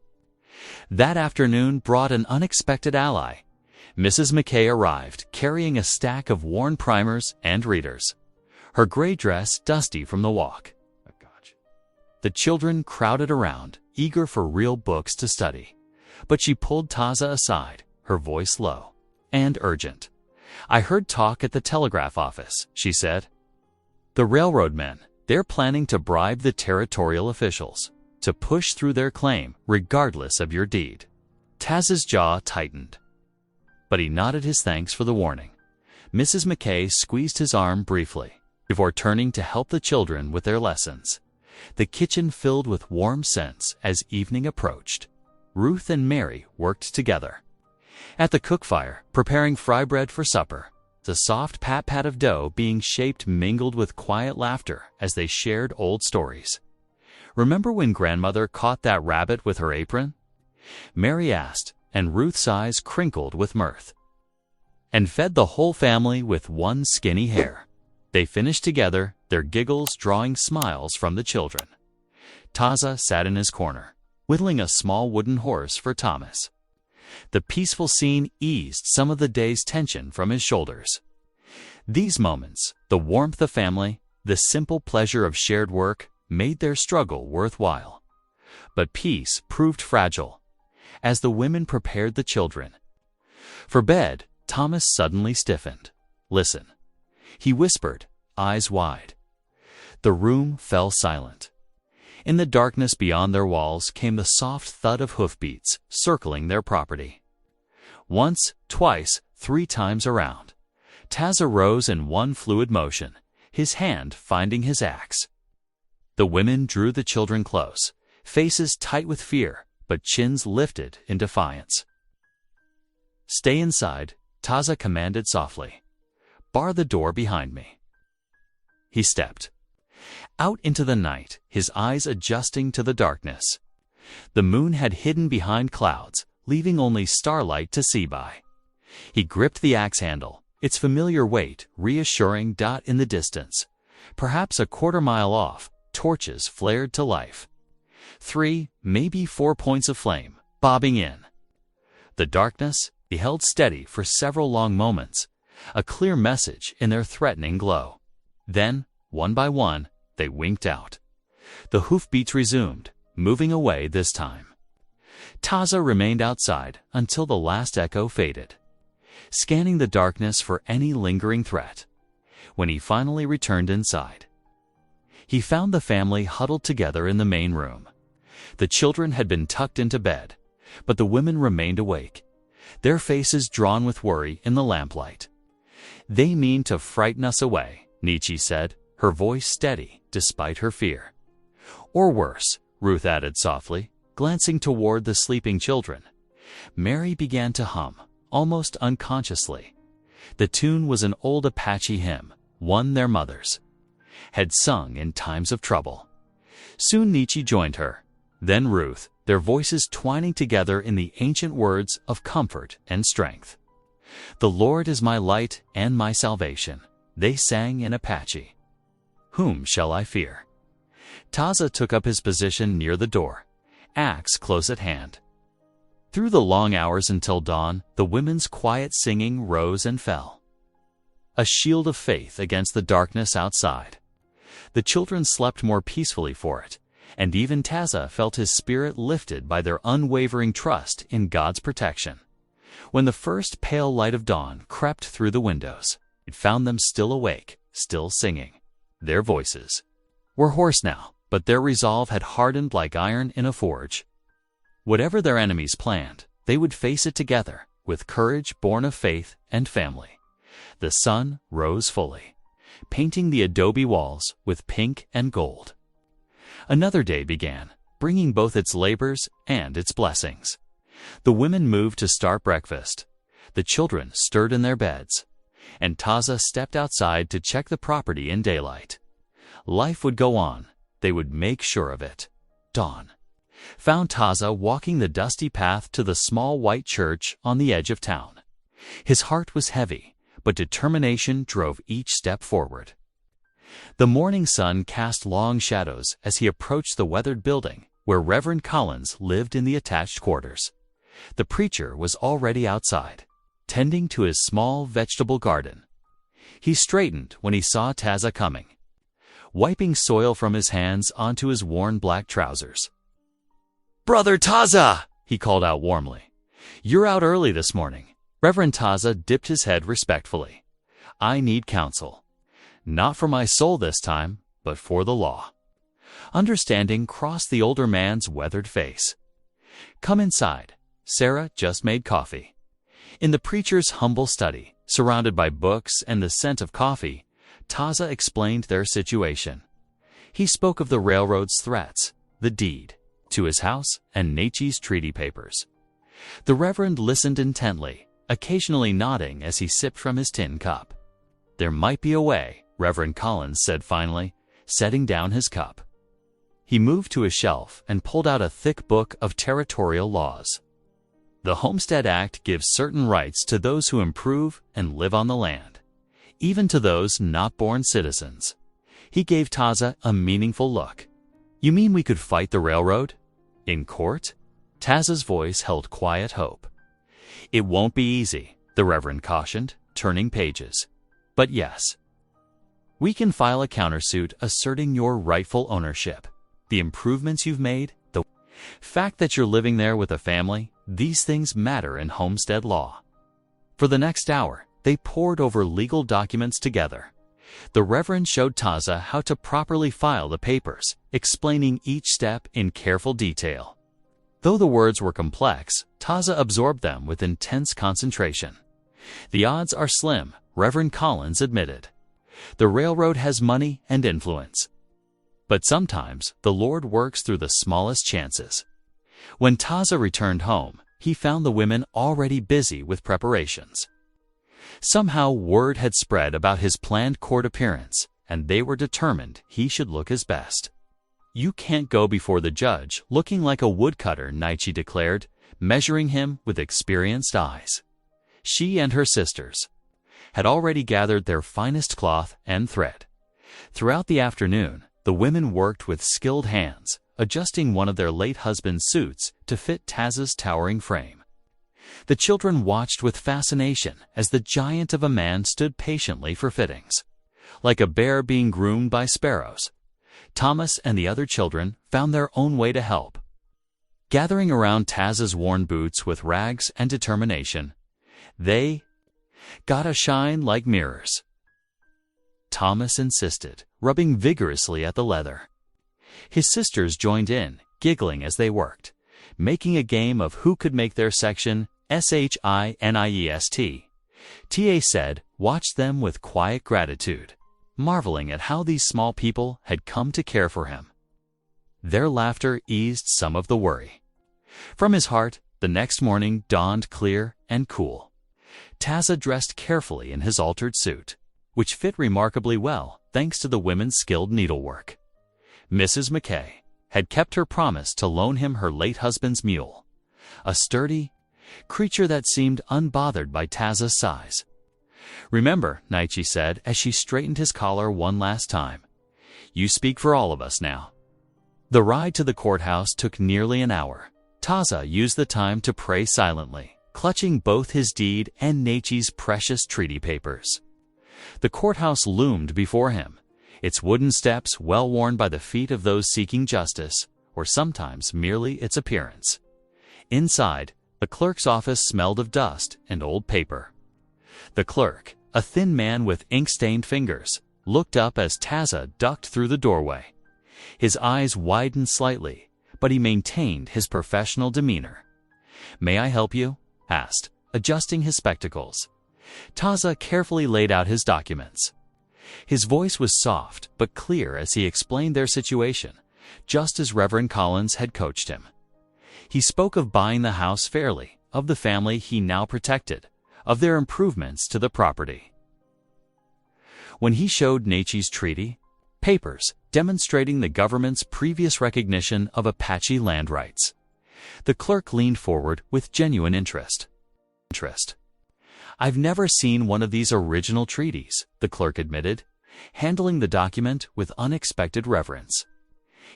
That afternoon brought an unexpected ally. Mrs. McKay arrived, carrying a stack of worn primers and readers, her gray dress dusty from the walk. The children crowded around, eager for real books to study. But she pulled Taza aside, her voice low and urgent. I heard talk at the telegraph office, she said. The railroad men, they're planning to bribe the territorial officials to push through their claim regardless of your deed. Taz's jaw tightened, but he nodded his thanks for the warning. Mrs. McKay squeezed his arm briefly before turning to help the children with their lessons. The kitchen filled with warm scents as evening approached. Ruth and Mary worked together at the cookfire, preparing fry bread for supper. The soft pat-pat of dough being shaped mingled with quiet laughter as they shared old stories. Remember when grandmother caught that rabbit with her apron? Mary asked, and Ruth's eyes crinkled with mirth. And fed the whole family with one skinny hair. They finished together, their giggles drawing smiles from the children. Taza sat in his corner, whittling a small wooden horse for Thomas. The peaceful scene eased some of the day's tension from his shoulders. These moments, the warmth of family, the simple pleasure of shared work, made their struggle worthwhile. But peace proved fragile as the women prepared the children. For bed, Thomas suddenly stiffened. Listen, he whispered, eyes wide. The room fell silent. In the darkness beyond their walls came the soft thud of hoofbeats circling their property. Once, twice, 3 times around, Taz arose in one fluid motion, his hand finding his axe. The women drew the children close, faces tight with fear, but chins lifted in defiance. Stay inside, Taza commanded softly. Bar the door behind me. He stepped out into the night, his eyes adjusting to the darkness. The moon had hidden behind clouds, leaving only starlight to see by. He gripped the axe handle, its familiar weight reassuring. In the distance, perhaps a quarter-mile off, torches flared to life. 3, maybe 4 points of flame, bobbing in. The darkness, he held steady for several long moments, a clear message in their threatening glow. Then, one by one, they winked out. The hoofbeats resumed, moving away this time. Taza remained outside until the last echo faded, scanning the darkness for any lingering threat. When he finally returned inside, he found the family huddled together in the main room. The children had been tucked into bed, but the women remained awake, their faces drawn with worry in the lamplight. They mean to frighten us away, Nietzsche said, her voice steady despite her fear. Or worse, Ruth added softly, glancing toward the sleeping children. Mary began to hum, almost unconsciously. The tune was an old Apache hymn, one their mothers had sung in times of trouble. Soon Nietzsche joined her, then Ruth, their voices twining together in the ancient words of comfort and strength. The Lord is my light and my salvation, they sang in Apache. Whom shall I fear? Taza took up his position near the door, axe close at hand. Through the long hours until dawn, the women's quiet singing rose and fell, a shield of faith against the darkness outside. The children slept more peacefully for it, and even Taza felt his spirit lifted by their unwavering trust in God's protection. When the first pale light of dawn crept through the windows, it found them still awake, still singing. Their voices were hoarse now, but their resolve had hardened like iron in a forge. Whatever their enemies planned, they would face it together, with courage born of faith and family. The sun rose fully, painting the adobe walls with pink and gold. Another day began, bringing both its labors and its blessings. The women moved to start breakfast. The children stirred in their beds, and Taza stepped outside to check the property in daylight. Life would go on. They would make sure of it. Dawn found Taza walking the dusty path to the small white church on the edge of town. His heart was heavy, but determination drove each step forward. The morning sun cast long shadows as he approached the weathered building where Reverend Collins lived in the attached quarters. The preacher was already outside, tending to his small vegetable garden. He straightened when he saw Taza coming, wiping soil from his hands onto his worn black trousers. "Brother Taza!" he called out warmly. "You're out early this morning." Reverend Taza dipped his head respectfully. "I need counsel. Not for my soul this time, but for the law." Understanding crossed the older man's weathered face. "Come inside. Sarah just made coffee." In the preacher's humble study, surrounded by books and the scent of coffee, Taza explained their situation. He spoke of the railroad's threats, the deed to his house, and Natchez treaty papers. The Reverend listened intently, occasionally nodding as he sipped from his tin cup. "There might be a way," Reverend Collins said finally, setting down his cup. He moved to a shelf and pulled out a thick book of territorial laws. "The Homestead Act gives certain rights to those who improve and live on the land, even to those not born citizens." He gave Taza a meaningful look. "You mean we could fight the railroad? In court?" Taza's voice held quiet hope. "It won't be easy," the Reverend cautioned, turning pages. "But yes, we can file a countersuit asserting your rightful ownership, the improvements you've made, the fact that you're living there with a family. These things matter in homestead law." For the next hour, they pored over legal documents together. The Reverend showed Taza how to properly file the papers, explaining each step in careful detail. Though the words were complex, Taza absorbed them with intense concentration. "The odds are slim," Reverend Collins admitted. "The railroad has money and influence. But sometimes the Lord works through the smallest chances." When Taza returned home, he found the women already busy with preparations. Somehow word had spread about his planned court appearance, and they were determined he should look his best. "You can't go before the judge looking like a woodcutter," Natchez declared, measuring him with experienced eyes. She and her sisters had already gathered their finest cloth and thread. Throughout the afternoon, the women worked with skilled hands, adjusting one of their late husband's suits to fit Taza's towering frame. The children watched with fascination as the giant of a man stood patiently for fittings. Like a bear being groomed by sparrows, Thomas and the other children found their own way to help. Gathering around Taza's worn boots with rags and determination, they got a shine like mirrors. Thomas insisted, rubbing vigorously at the leather. His sisters joined in, giggling as they worked, making a game of who could make their section SHINIEST. T.A. said, watched them with quiet gratitude, marveling at how these small people had come to care for him. Their laughter eased some of the worry. From his heart, the next morning dawned clear and cool. Taza dressed carefully in his altered suit, which fit remarkably well thanks to the women's skilled needlework. Mrs. McKay had kept her promise to loan him her late husband's mule, a sturdy creature that seemed unbothered by Taza's size. "Remember," Natchez said as she straightened his collar one last time, "you speak for all of us now." The ride to the courthouse took nearly an hour. Taza used the time to pray silently, clutching both his deed and Natchez's precious treaty papers. The courthouse loomed before him, its wooden steps well worn by the feet of those seeking justice, or sometimes merely its appearance. Inside, the clerk's office smelled of dust and old paper. The clerk, a thin man with ink-stained fingers, looked up as Taza ducked through the doorway. His eyes widened slightly, but he maintained his professional demeanor. "May I help you?" asked, adjusting his spectacles. Taza carefully laid out his documents. His voice was soft but clear as he explained their situation, just as Reverend Collins had coached him. He spoke of buying the house fairly, of the family he now protected, of their improvements to the property. When he showed Natchez treaty papers demonstrating the government's previous recognition of Apache land rights. The clerk leaned forward with genuine interest. "I've never seen one of these original treaties," the clerk admitted, handling the document with unexpected reverence.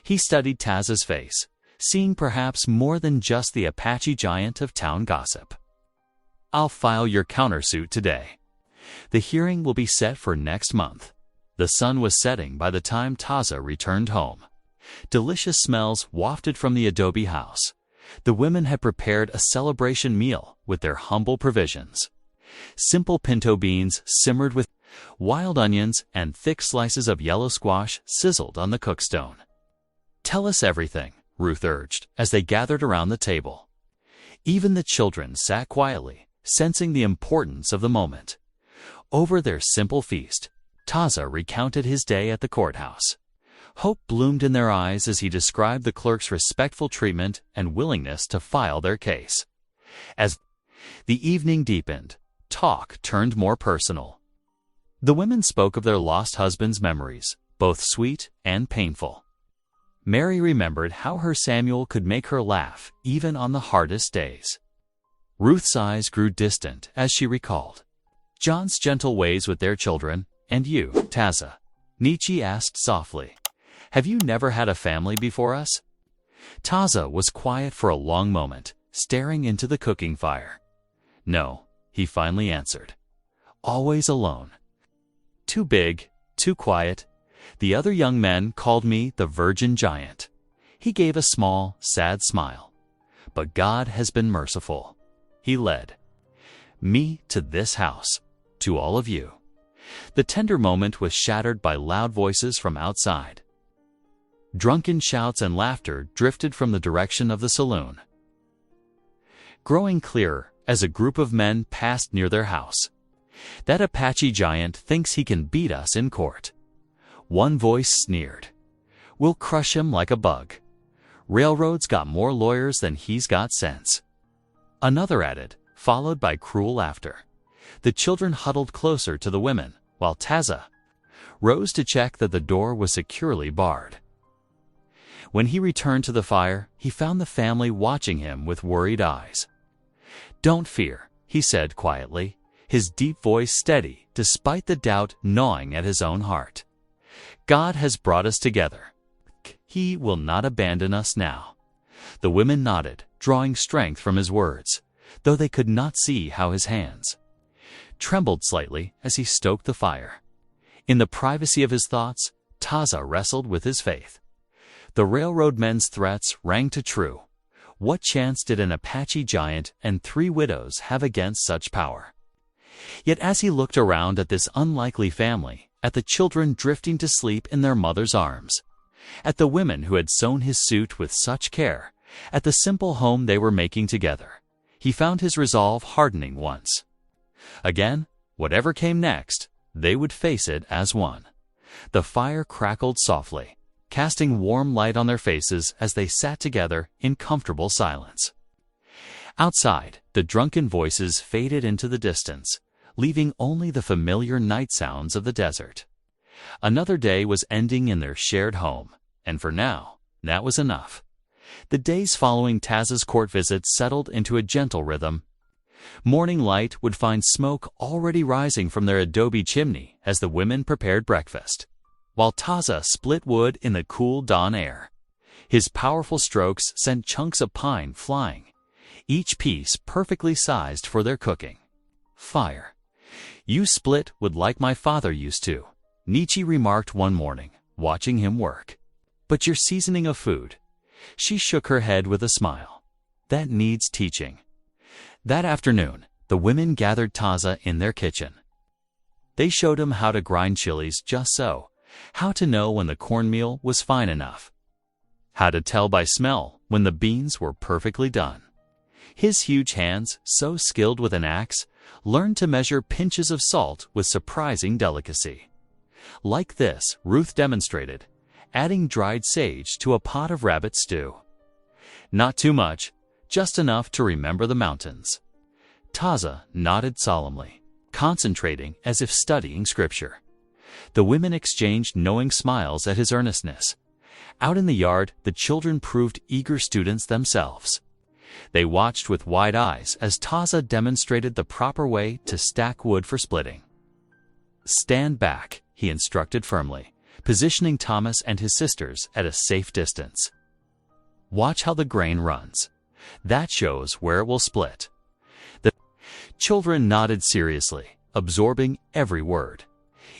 He studied Taz's face, seeing perhaps more than just the Apache giant of town gossip. "I'll file your countersuit today. The hearing will be set for next month." The sun was setting by the time Taza returned home. Delicious smells wafted from the adobe house. The women had prepared a celebration meal with their humble provisions. Simple pinto beans simmered with wild onions and thick slices of yellow squash sizzled on the cookstone. "Tell us everything," Ruth urged as they gathered around the table. Even the children sat quietly, sensing the importance of the moment. Over their simple feast, Taza recounted his day at the courthouse. Hope bloomed in their eyes as he described the clerk's respectful treatment and willingness to file their case. As the evening deepened, talk turned more personal. The women spoke of their lost husbands' memories, both sweet and painful. Mary remembered how her Samuel could make her laugh even on the hardest days. Ruth's eyes grew distant as she recalled John's gentle ways with their children. "And you, Taza?" Nietzsche asked softly. "Have you never had a family before us?" Taza was quiet for a long moment, staring into the cooking fire. "No," he finally answered. "Always alone. Too big, too quiet. The other young men called me the Virgin Giant." He gave a small, sad smile. "But God has been merciful. He led me to this house, to all of you." The tender moment was shattered by loud voices from outside. Drunken shouts and laughter drifted from the direction of the saloon, growing clearer as a group of men passed near their house. "That Apache giant thinks he can beat us in court." One voice sneered. "We'll crush him like a bug. Railroad's got more lawyers than he's got sense." Another added, followed by cruel laughter. The children huddled closer to the women, while Taza rose to check that the door was securely barred. When he returned to the fire, he found the family watching him with worried eyes. "Don't fear," he said quietly, his deep voice steady despite the doubt gnawing at his own heart. "God has brought us together. He will not abandon us now." The women nodded, drawing strength from his words, though they could not see how his hands trembled slightly as he stoked the fire. In the privacy of his thoughts, Taza wrestled with his faith. The railroad men's threats rang true. What chance did an Apache giant and 3 widows have against such power? Yet as he looked around at this unlikely family, at the children drifting to sleep in their mother's arms, at the women who had sewn his suit with such care, at the simple home they were making together, he found his resolve hardening once again. Whatever came next, they would face it as one. The fire crackled softly, casting warm light on their faces as they sat together in comfortable silence. Outside, the drunken voices faded into the distance, leaving only the familiar night sounds of the desert. Another day was ending in their shared home, and for now, that was enough. The days following Taz's court visit settled into a gentle rhythm. Morning light would find smoke already rising from their adobe chimney as the women prepared breakfast, while Taza split wood in the cool dawn air. His powerful strokes sent chunks of pine flying, each piece perfectly sized for their cooking. "Fire. You split wood like my father used to," Nietzsche remarked one morning, watching him work. "But your seasoning of food." She shook her head with a smile. "That needs teaching." That afternoon, the women gathered Taza in their kitchen. They showed him how to grind chilies just so, how to know when the cornmeal was fine enough, how to tell by smell when the beans were perfectly done. His huge hands, so skilled with an axe, learned to measure pinches of salt with surprising delicacy. Like this, Ruth demonstrated, adding dried sage to a pot of rabbit stew. Not too much, just enough to remember the mountains. Taza nodded solemnly, concentrating as if studying scripture. The women exchanged knowing smiles at his earnestness. Out in the yard, the children proved eager students themselves. They watched with wide eyes as Taza demonstrated the proper way to stack wood for splitting. "Stand back," he instructed firmly, positioning Thomas and his sisters at a safe distance. "Watch how the grain runs. That shows where it will split." The children nodded seriously, absorbing every word.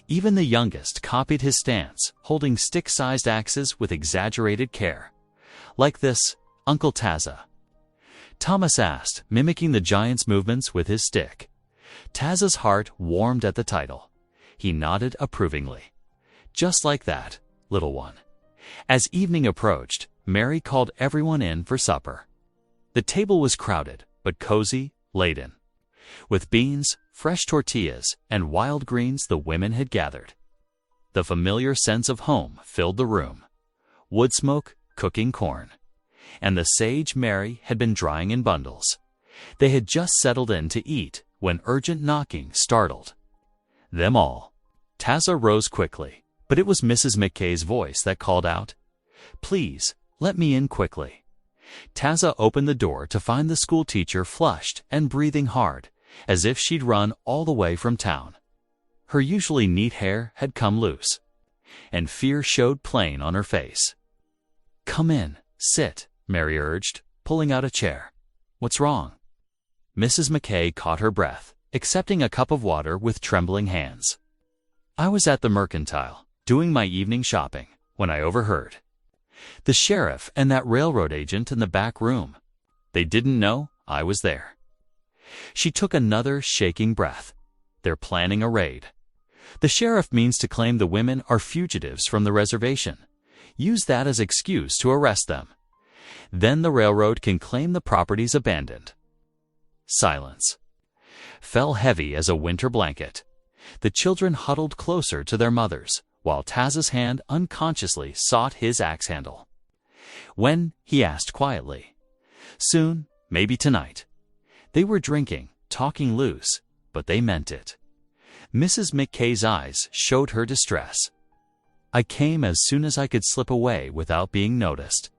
Even the youngest copied his stance, holding stick-sized axes with exaggerated care. "Like this, Uncle Taza?" Thomas asked, mimicking the giant's movements with his stick. Taza's heart warmed at the title. He nodded approvingly. "Just like that, little one." As evening approached, Mary called everyone in for supper. The table was crowded, but cozy, laden. With beans, fresh tortillas, and wild greens the women had gathered. The familiar sense of home filled the room. Wood smoke, cooking corn. And the sage Mary had been drying in bundles. They had just settled in to eat when urgent knocking startled them all. Taza rose quickly, but it was Mrs. McKay's voice that called out, "Please, let me in quickly." Taza opened the door to find the schoolteacher flushed and breathing hard, as if she'd run all the way from town. Her usually neat hair had come loose, and fear showed plain on her face. "Come in, sit," Mary urged, pulling out a chair. "What's wrong?" Mrs. McKay caught her breath, accepting a cup of water with trembling hands. "I was at the mercantile, doing my evening shopping, when I overheard. The sheriff and that railroad agent in the back room. They didn't know I was there." She took another shaking breath. "They're planning a raid. The sheriff means to claim the women are fugitives from the reservation. Use that as excuse to arrest them. Then the railroad can claim the properties abandoned." Silence fell heavy as a winter blanket. The children huddled closer to their mothers, while Taz's hand unconsciously sought his axe handle. "When?" he asked quietly. "Soon, maybe tonight." They were drinking, talking loose, but they meant it. Mrs. McKay's eyes showed her distress. "I came as soon as I could slip away without being noticed."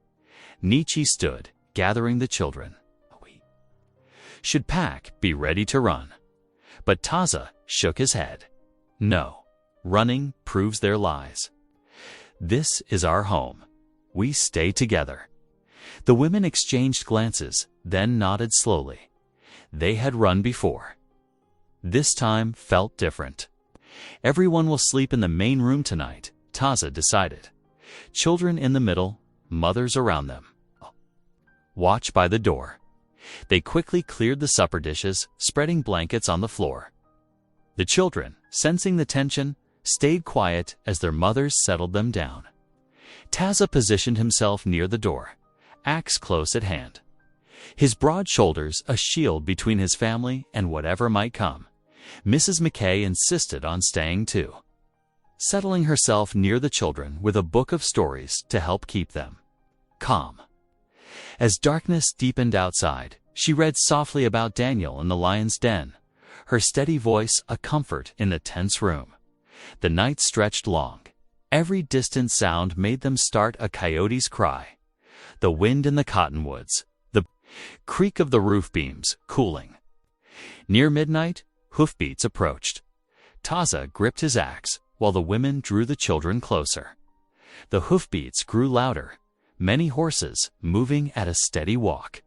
Nietzsche stood, gathering the children. "We should pack, be ready to run." But Taza shook his head. "No, running proves their lies. This is our home. We stay together." The women exchanged glances, then nodded slowly. They had run before. This time felt different. "Everyone will sleep in the main room tonight," Taza decided. "Children in the middle, mothers around them. Watch by the door." They quickly cleared the supper dishes, spreading blankets on the floor. The children, sensing the tension, stayed quiet as their mothers settled them down. Taza positioned himself near the door, axe close at hand. His broad shoulders a shield between his family and whatever might come. Mrs. McKay insisted on staying too, settling herself near the children with a book of stories to help keep them calm. As darkness deepened outside, she read softly about Daniel in the lion's den, her steady voice a comfort in the tense room. The night stretched long. Every distant sound made them start a coyote's cry. The wind in the cottonwoods, the creak of the roof beams cooling. Near midnight, hoofbeats approached. Taza gripped his axe, while the women drew the children closer. The hoofbeats grew louder, many horses moving at a steady walk.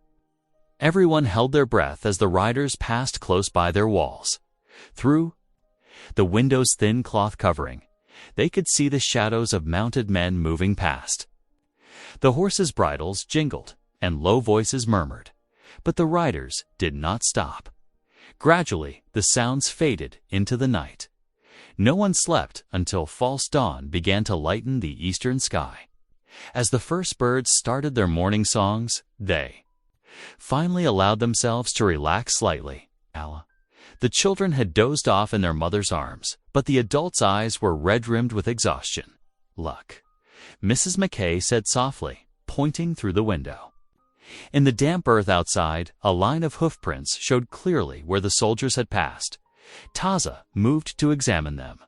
Everyone held their breath as the riders passed close by their walls. Through the window's thin cloth covering, they could see the shadows of mounted men moving past. The horses' bridles jingled, and low voices murmured, but the riders did not stop. Gradually, the sounds faded into the night. No one slept until false dawn began to lighten the eastern sky. As the first birds started their morning songs, they finally allowed themselves to relax slightly. The children had dozed off in their mother's arms, but the adults' eyes were red-rimmed with exhaustion. "Look," Mrs. McKay said softly, pointing through the window. In the damp earth outside, a line of hoofprints showed clearly where the soldiers had passed. Taza moved to examine them.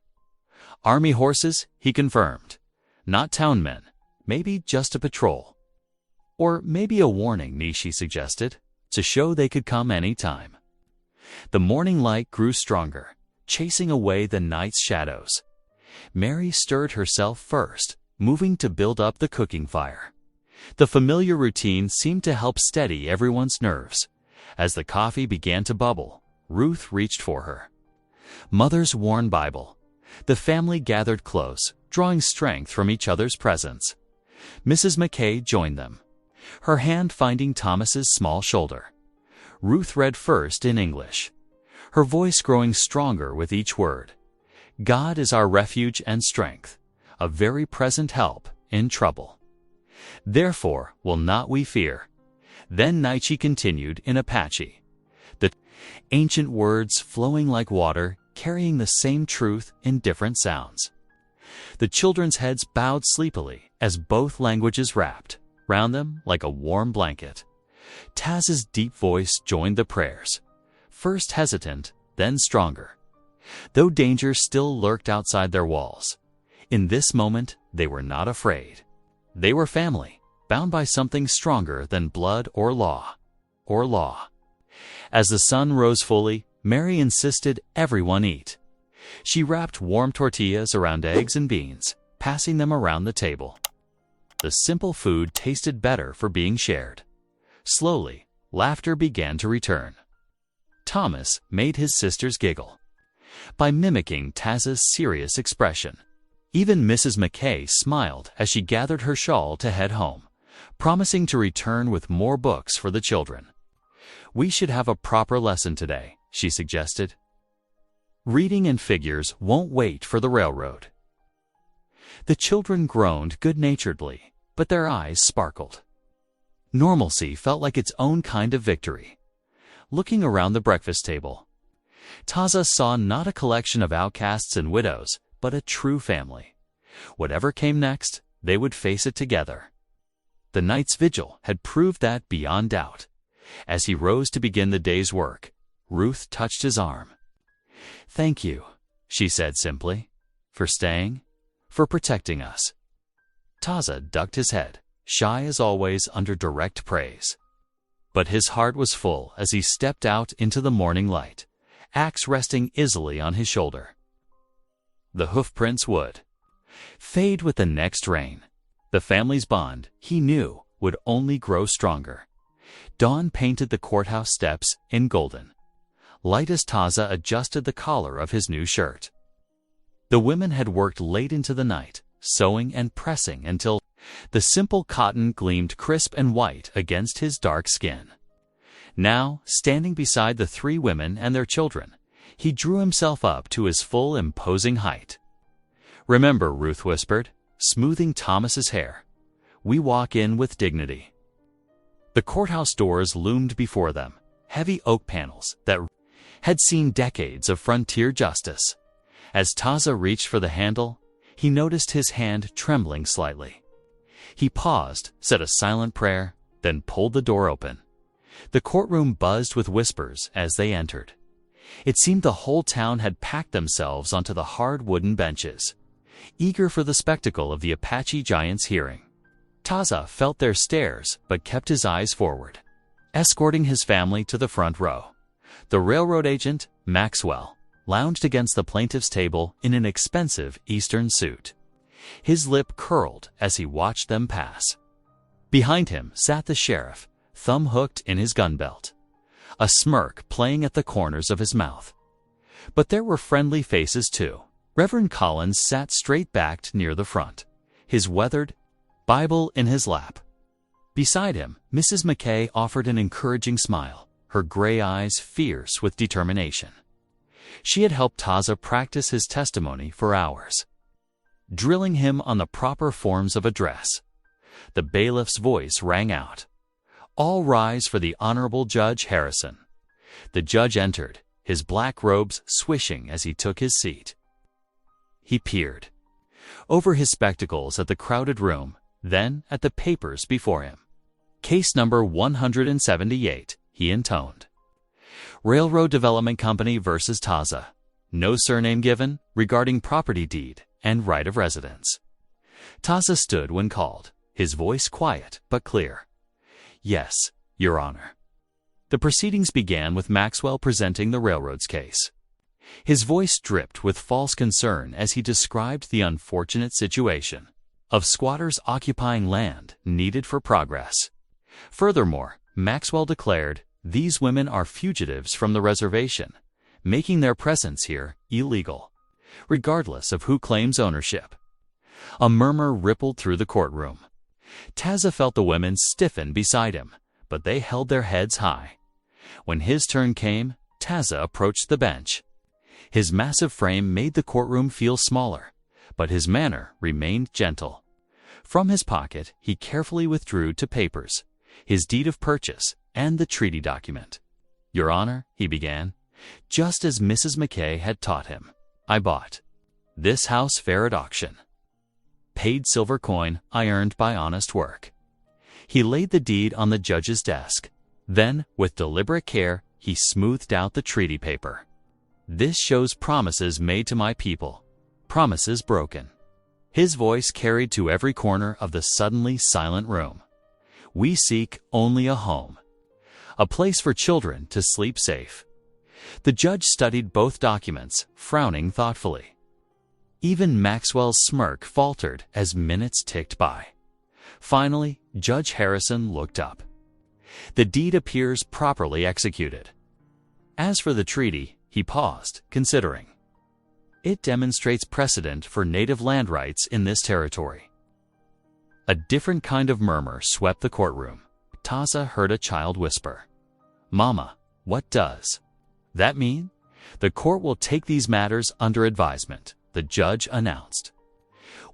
Army horses, he confirmed. Not town men. Maybe just a patrol. Or maybe a warning, Nishi suggested, to show they could come any time. The morning light grew stronger, chasing away the night's shadows. Mary stirred herself first, moving to build up the cooking fire. The familiar routine seemed to help steady everyone's nerves. As the coffee began to bubble, Ruth reached for her. Mother's worn Bible. The family gathered close, drawing strength from each other's presence. Mrs. McKay joined them, her hand finding Thomas's small shoulder. Ruth read first in English, her voice growing stronger with each word. God is our refuge and strength, a very present help in trouble. Therefore will not we fear. Then Nietzsche continued in Apache, the ancient words flowing like water, carrying the same truth in different sounds. The children's heads bowed sleepily as both languages wrapped round them like a warm blanket. Taz's deep voice joined the prayers, first hesitant, then stronger. Though danger still lurked outside their walls, in this moment they were not afraid. They were family, bound by something stronger than blood or law. As the sun rose fully, Mary insisted everyone eat. She wrapped warm tortillas around eggs and beans, passing them around the table. The simple food tasted better for being shared. Slowly, laughter began to return. Thomas made his sisters giggle by mimicking Taz's serious expression. Even Mrs. McKay smiled as she gathered her shawl to head home, promising to return with more books for the children. We should have a proper lesson today, she suggested. Reading and figures won't wait for the railroad. The children groaned good-naturedly, but their eyes sparkled. Normalcy felt like its own kind of victory. Looking around the breakfast table, Taza saw not a collection of outcasts and widows, but a true family. Whatever came next, they would face it together. The night's vigil had proved that beyond doubt. As he rose to begin the day's work, Ruth touched his arm. "Thank you," she said simply, "for staying, for protecting us." Taza ducked his head, shy as always under direct praise. But his heart was full as he stepped out into the morning light, axe resting easily on his shoulder. The hoofprints would fade with the next rain. The family's bond, he knew, would only grow stronger. Dawn painted the courthouse steps in golden, light as Taza adjusted the collar of his new shirt. The women had worked late into the night, sewing and pressing until the simple cotton gleamed crisp and white against his dark skin. Now, standing beside the three women and their children, he drew himself up to his full imposing height. "Remember," Ruth whispered, smoothing Thomas's hair, "we walk in with dignity." The courthouse doors loomed before them, heavy oak panels that had seen decades of frontier justice. As Taza reached for the handle, he noticed his hand trembling slightly. He paused, said a silent prayer, then pulled the door open. The courtroom buzzed with whispers as they entered. It seemed the whole town had packed themselves onto the hard wooden benches, eager for the spectacle of the Apache giant's hearing. Taza felt their stares but kept his eyes forward, escorting his family to the front row. The railroad agent, Maxwell, lounged against the plaintiff's table in an expensive Eastern suit. His lip curled as he watched them pass. Behind him sat the sheriff, thumb hooked in his gun belt, a smirk playing at the corners of his mouth. But there were friendly faces too. Reverend Collins sat straight-backed near the front, his weathered Bible in his lap. Beside him, Mrs. McKay offered an encouraging smile, her gray eyes fierce with determination. She had helped Taza practice his testimony for hours, drilling him on the proper forms of address. The bailiff's voice rang out, "All rise for the Honorable Judge Harrison." The judge entered, his black robes swishing as he took his seat. He peered over his spectacles at the crowded room, then at the papers before him. "Case number 178, he intoned. "Railroad Development Company versus Taza. No surname given, regarding property deed, and right of residence. Taza stood when called, his voice quiet but clear. "Yes, Your Honor." The proceedings began with Maxwell presenting the railroad's case. His voice dripped with false concern as he described the unfortunate situation of squatters occupying land needed for progress. Furthermore, Maxwell declared, "These women are fugitives from the reservation, making their presence here illegal, regardless of who claims ownership." A murmur rippled through the courtroom. Taza felt the women stiffen beside him, but they held their heads high. When his turn came, Taza approached the bench. His massive frame made the courtroom feel smaller, but his manner remained gentle. From his pocket, he carefully withdrew two papers, his deed of purchase and the treaty document. "Your Honor," he began, just as Mrs. McKay had taught him, "I bought this house fair at auction. Paid silver coin I earned by honest work." He laid the deed on the judge's desk. Then, with deliberate care, he smoothed out the treaty paper. "This shows promises made to my people, promises broken." His voice carried to every corner of the suddenly silent room. "We seek only a home, a place for children to sleep safe." The judge studied both documents, frowning thoughtfully. Even Maxwell's smirk faltered as minutes ticked by. Finally, Judge Harrison looked up. "The deed appears properly executed. As for the treaty," he paused, considering. "It demonstrates precedent for native land rights in this territory." A different kind of murmur swept the courtroom. Taza heard a child whisper, "Mama, what does that mean?" "The court will take these matters under advisement," the judge announced.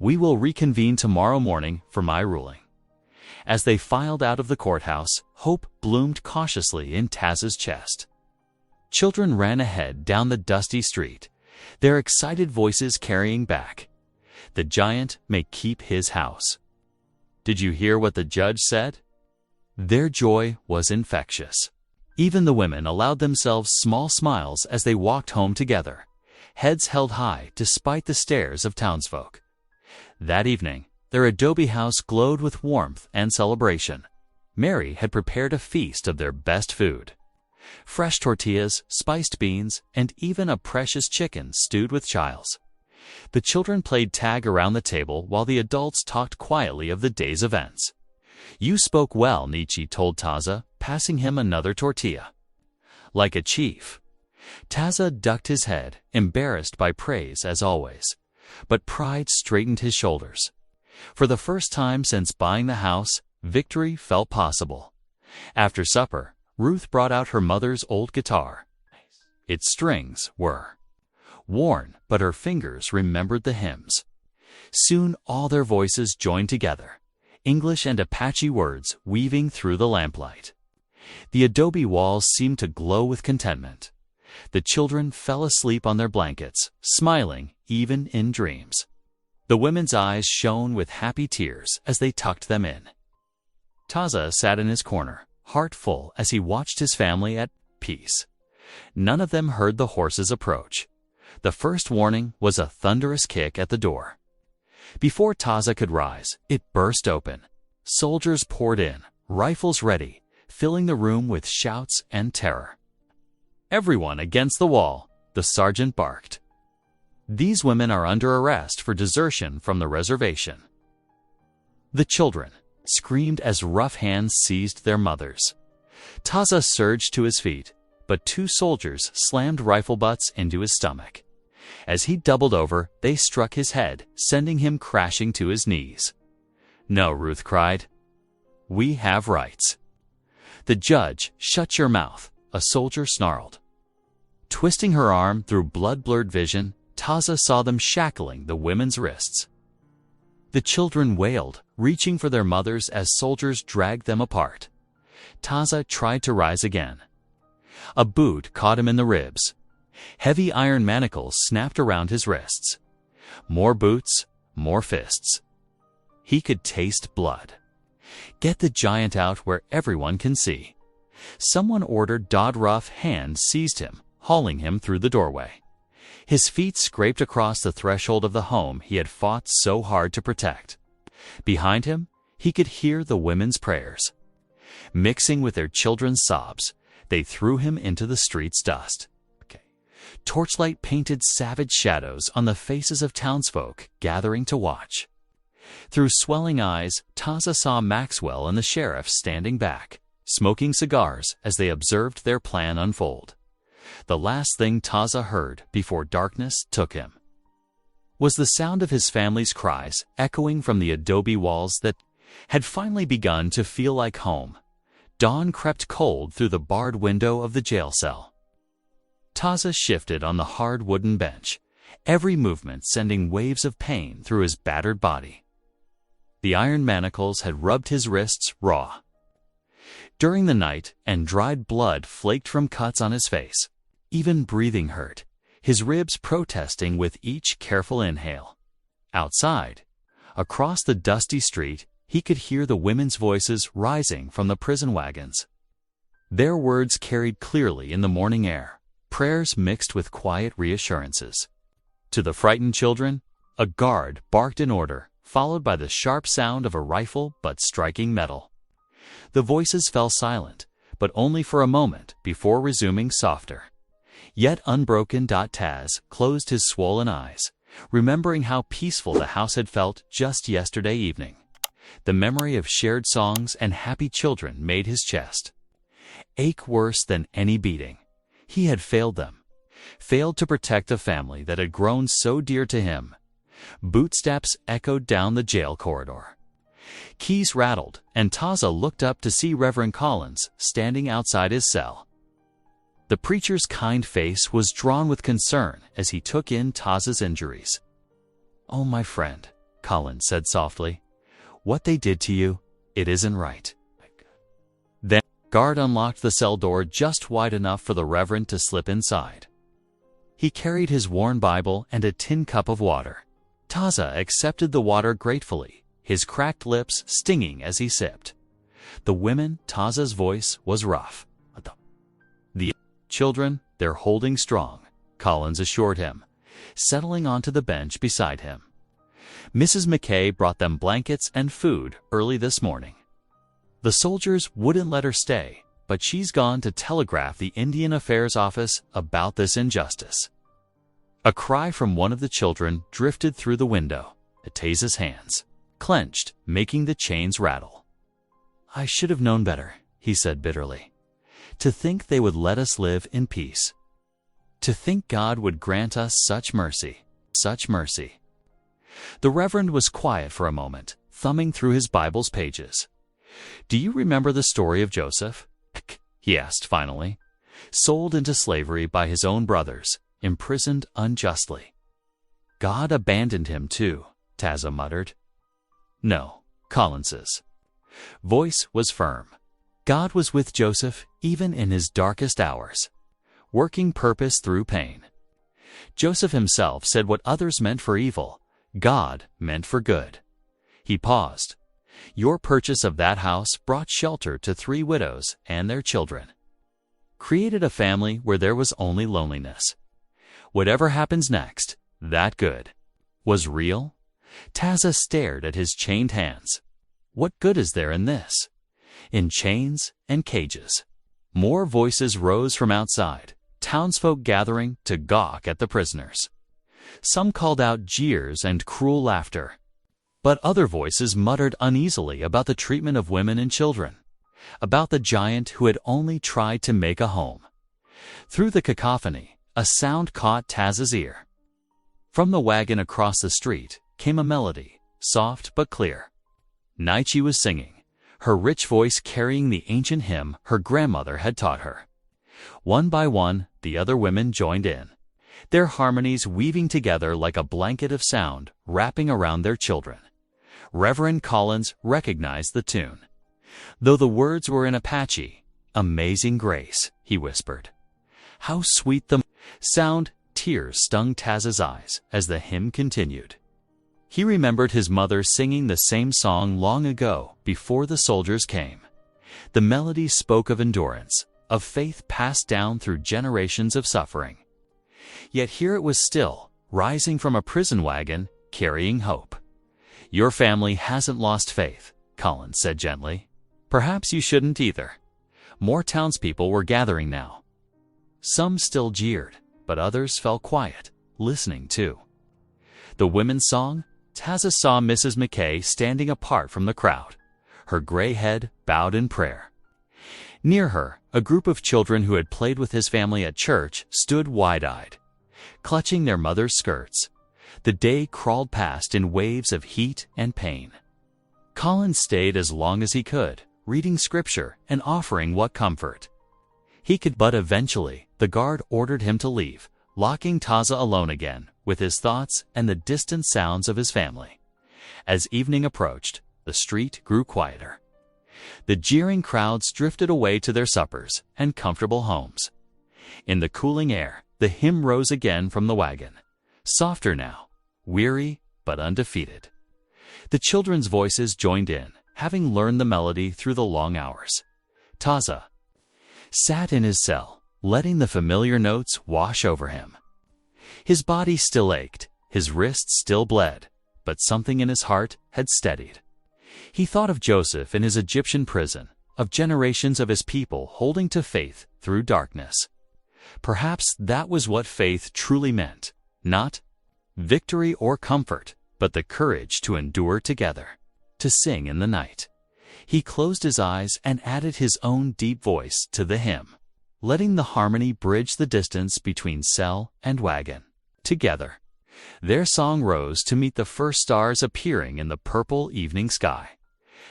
"We will reconvene tomorrow morning for my ruling." As they filed out of the courthouse, hope bloomed cautiously in Taza's chest. Children ran ahead down the dusty street, their excited voices carrying back, "The giant may keep his house." Did you hear what the judge said? Their joy was infectious. Even the women allowed themselves small smiles as they walked home together, heads held high despite the stares of townsfolk. That evening, their adobe house glowed with warmth and celebration. Mary had prepared a feast of their best food. Fresh tortillas, spiced beans, and even a precious chicken stewed with chiles. The children played tag around the table while the adults talked quietly of the day's events. "You spoke well," Nietzsche told Taza, passing him another tortilla. "Like a chief." Taza ducked his head, embarrassed by praise as always, but pride straightened his shoulders. For the first time since buying the house, victory felt possible. After supper, Ruth brought out her mother's old guitar. Its strings were worn, but her fingers remembered the hymns. Soon all their voices joined together, English and Apache words weaving through the lamplight. The adobe walls seemed to glow with contentment. The children fell asleep on their blankets, smiling even in dreams. The women's eyes shone with happy tears as they tucked them in. Taza sat in his corner, heart full as he watched his family at peace. None of them heard the horses approach. The first warning was a thunderous kick at the door. Before Taza could rise, it burst open. Soldiers poured in, rifles ready, filling the room with shouts and terror. "Everyone against the wall," the sergeant barked. "These women are under arrest for desertion from the reservation." The children screamed as rough hands seized their mothers. Taza surged to his feet, but two soldiers slammed rifle butts into his stomach. As he doubled over, they struck his head, sending him crashing to his knees. "No," Ruth cried. "We have rights." "The judge, shut your mouth," a soldier snarled. Twisting her arm through blood-blurred vision, Taza saw them shackling the women's wrists. The children wailed, reaching for their mothers as soldiers dragged them apart. Taza tried to rise again. A boot caught him in the ribs. Heavy iron manacles snapped around his wrists. More boots, more fists. He could taste blood. "Get the giant out where everyone can see." Someone ordered. Rough hands seized him, hauling him through the doorway. His feet scraped across the threshold of the home he had fought so hard to protect. Behind him, he could hear the women's prayers. Mixing with their children's sobs, they threw him into the street's dust. Torchlight painted savage shadows on the faces of townsfolk gathering to watch. Through swelling eyes, Taza saw Maxwell and the sheriff standing back, smoking cigars as they observed their plan unfold. The last thing Taza heard before darkness took him was the sound of his family's cries echoing from the adobe walls that had finally begun to feel like home. Dawn crept cold through the barred window of the jail cell. Taza shifted on the hard wooden bench, every movement sending waves of pain through his battered body. The iron manacles had rubbed his wrists raw. During the night, and dried blood flaked from cuts on his face. Even breathing hurt, his ribs protesting with each careful inhale. Outside, across the dusty street, he could hear the women's voices rising from the prison wagons. Their words carried clearly in the morning air, prayers mixed with quiet reassurances. To the frightened children, a guard barked an order, followed by the sharp sound of a rifle butt striking metal. The voices fell silent, but only for a moment before resuming softer. Yet unbroken. Taz closed his swollen eyes, remembering how peaceful the house had felt just yesterday evening. The memory of shared songs and happy children made his chest ache worse than any beating. He had failed them, failed to protect a family that had grown so dear to him. Bootsteps echoed down the jail corridor. Keys rattled, and Taza looked up to see Reverend Collins standing outside his cell. The preacher's kind face was drawn with concern as he took in Taza's injuries. "Oh, my friend," Collins said softly, "what they did to you, it isn't right." Then the guard unlocked the cell door just wide enough for the Reverend to slip inside. He carried his worn Bible and a tin cup of water. Taza accepted the water gratefully, his cracked lips stinging as he sipped. The women, Taza's voice was rough. "The children, they're holding strong," Collins assured him, settling onto the bench beside him. Mrs. McKay brought them blankets and food early this morning. The soldiers wouldn't let her stay, but she's gone to telegraph the Indian Affairs Office about this injustice. A cry from one of the children drifted through the window. Taza's hands clenched, making the chains rattle. "I should have known better," he said bitterly. "To think they would let us live in peace. To think God would grant us such mercy, such mercy." The Reverend was quiet for a moment, thumbing through his Bible's pages. "Do you remember the story of Joseph?" he asked finally. "Sold into slavery by his own brothers, imprisoned unjustly." "God abandoned him too," Taza muttered. "No," Collins's voice was firm. "God was with Joseph even in his darkest hours, working purpose through pain. Joseph himself said what others meant for evil, God meant for good." He paused. "Your purchase of that house brought shelter to 3 widows and their children. Created a family where there was only loneliness. Whatever happens next, that good was real." Taza stared at his chained hands. "What good is there in this? In chains and cages?" More voices rose from outside, townsfolk gathering to gawk at the prisoners. Some called out jeers and cruel laughter, but other voices muttered uneasily about the treatment of women and children, about the giant who had only tried to make a home. Through the cacophony, a sound caught Taza's ear. From the wagon across the street came a melody, soft but clear. Naichi was singing, her rich voice carrying the ancient hymn her grandmother had taught her. One by one, the other women joined in, their harmonies weaving together like a blanket of sound wrapping around their children. Reverend Collins recognized the tune. Though the words were in Apache, "Amazing Grace," he whispered. How sweet the sound! Tears stung Taza's eyes as the hymn continued. He remembered his mother singing the same song long ago before the soldiers came. The melody spoke of endurance, of faith passed down through generations of suffering. Yet here it was still, rising from a prison wagon, carrying hope. "Your family hasn't lost faith," Collins said gently. "Perhaps you shouldn't either." More townspeople were gathering now. Some still jeered, but others fell quiet, listening too. The women's song? Taza saw Mrs. McKay standing apart from the crowd, her gray head bowed in prayer. Near her, a group of children who had played with his family at church stood wide-eyed, clutching their mother's skirts. The day crawled past in waves of heat and pain. Collins stayed as long as he could, reading scripture and offering what comfort he could, but eventually the guard ordered him to leave, locking Taza alone again with his thoughts and the distant sounds of his family. As evening approached, the street grew quieter. The jeering crowds drifted away to their suppers and comfortable homes. In the cooling air, the hymn rose again from the wagon, softer now, weary but undefeated. The children's voices joined in, having learned the melody through the long hours. Taza sat in his cell, letting the familiar notes wash over him. His body still ached, his wrists still bled, but something in his heart had steadied. He thought of Joseph in his Egyptian prison, of generations of his people holding to faith through darkness. Perhaps that was what faith truly meant, not victory or comfort, but the courage to endure together, to sing in the night. He closed his eyes and added his own deep voice to the hymn, letting the harmony bridge the distance between cell and wagon. Together, their song rose to meet the first stars appearing in the purple evening sky.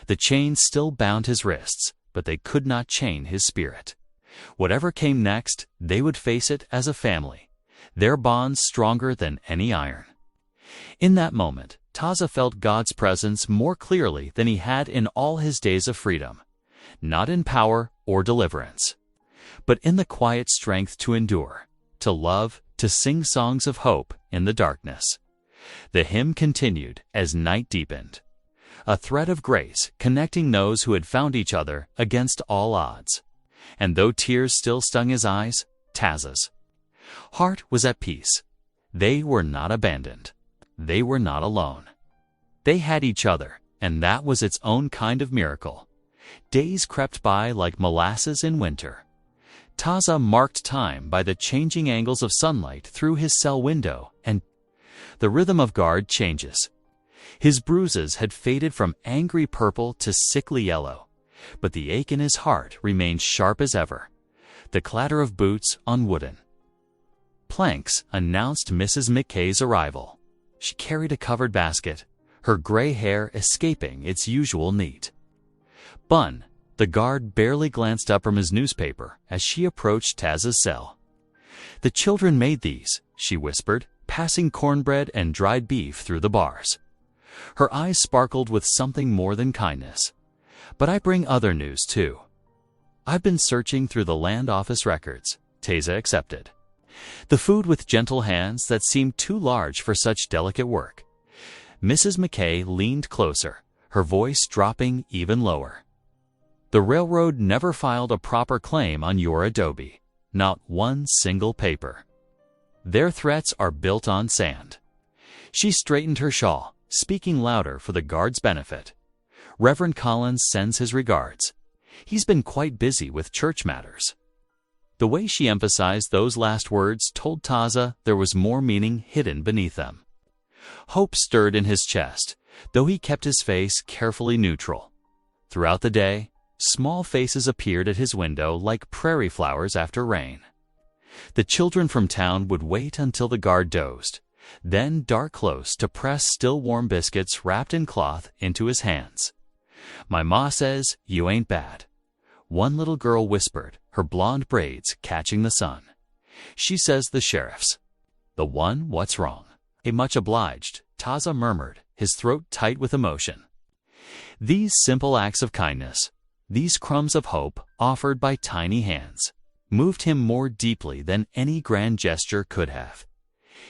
The chains still bound his wrists, but they could not chain his spirit. Whatever came next, they would face it as a family, their bonds stronger than any iron. In that moment, Taza felt God's presence more clearly than he had in all his days of freedom, not in power or deliverance, but in the quiet strength to endure, to love, to sing songs of hope in the darkness. The hymn continued as night deepened, a thread of grace connecting those who had found each other against all odds. And though tears still stung his eyes, Taza's heart was at peace. They were not abandoned. They were not alone. They had each other, and that was its own kind of miracle. Days crept by like molasses in winter. Taza marked time by the changing angles of sunlight through his cell window, and the rhythm of guard changes. His bruises had faded from angry purple to sickly yellow, but the ache in his heart remained sharp as ever. The clatter of boots on wooden planks announced Mrs. McKay's arrival. She carried a covered basket, her gray hair escaping its usual neat bun. The guard barely glanced up from his newspaper as she approached Taza's cell. "The children made these," she whispered, passing cornbread and dried beef through the bars. Her eyes sparkled with something more than kindness. "But I bring other news, too." "I've been searching through the land office records," Taza accepted. The food with gentle hands that seemed too large for such delicate work. Mrs. McKay leaned closer, her voice dropping even lower. "The railroad never filed a proper claim on your adobe, not one single paper. Their threats are built on sand." She straightened her shawl, speaking louder for the guard's benefit. "Reverend Collins sends his regards. He's been quite busy with church matters." The way she emphasized those last words told Taza there was more meaning hidden beneath them. Hope stirred in his chest, though he kept his face carefully neutral. Throughout the day, small faces appeared at his window like prairie flowers after rain. The children from town would wait until the guard dozed, then dart close to press still warm biscuits wrapped in cloth into his hands. "My ma says you ain't bad," one little girl whispered, her blonde braids catching the sun. "She says the sheriff's the one. What's wrong?" "A much obliged," Taza murmured, his throat tight with emotion. These simple acts of kindness, these crumbs of hope offered by tiny hands, moved him more deeply than any grand gesture could have.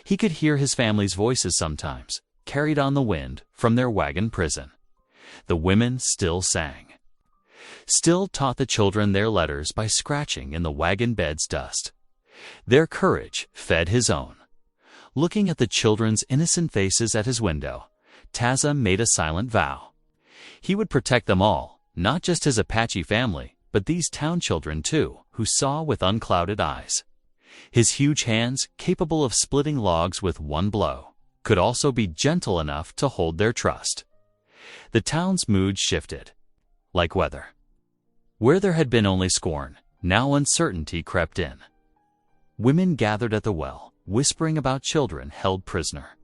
He could hear his family's voices sometimes, carried on the wind from their wagon prison. The women still sang, still taught the children their letters by scratching in the wagon bed's dust. Their courage fed his own. Looking at the children's innocent faces at his window, Taza made a silent vow. He would protect them all, not just his Apache family, but these town children too, who saw with unclouded eyes. His huge hands, capable of splitting logs with one blow, could also be gentle enough to hold their trust. The town's mood shifted, like weather. Where there had been only scorn, now uncertainty crept in. Women gathered at the well, whispering about children held prisoner.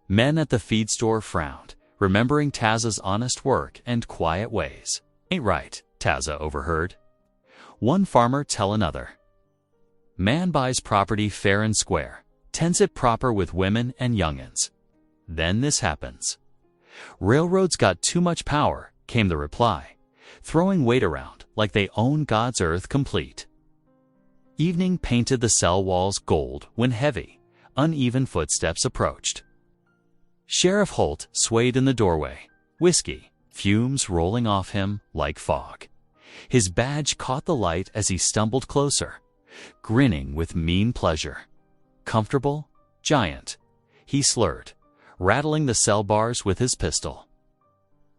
Men at the feed store frowned, remembering Taza's honest work and quiet ways. "Ain't right," Taza overheard one farmer tell another. "Man buys property fair and square, tends it proper with women and young'uns. Then this happens." "Railroads got too much power," came the reply, throwing weight around like they own God's earth complete. Evening painted the cell walls gold when heavy, uneven footsteps approached. Sheriff Holt swayed in the doorway, whiskey, fumes rolling off him like fog. His badge caught the light as he stumbled closer, grinning with mean pleasure. "Comfortable? Giant," he slurred, rattling the cell bars with his pistol.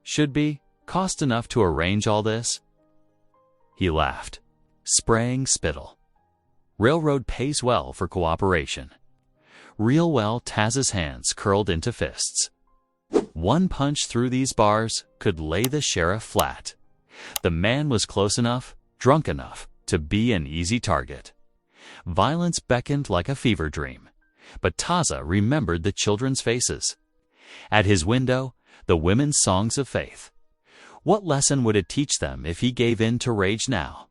"Should be. Cost enough to arrange all this?" He laughed, spraying spittle. "Railroad pays well for cooperation." Real well. Taz's hands curled into fists. One punch through these bars could lay the sheriff flat. The man was close enough, drunk enough, to be an easy target. Violence beckoned like a fever dream, but Taza remembered the children's faces. At his window, the women's songs of faith. What lesson would it teach them if he gave in to rage now?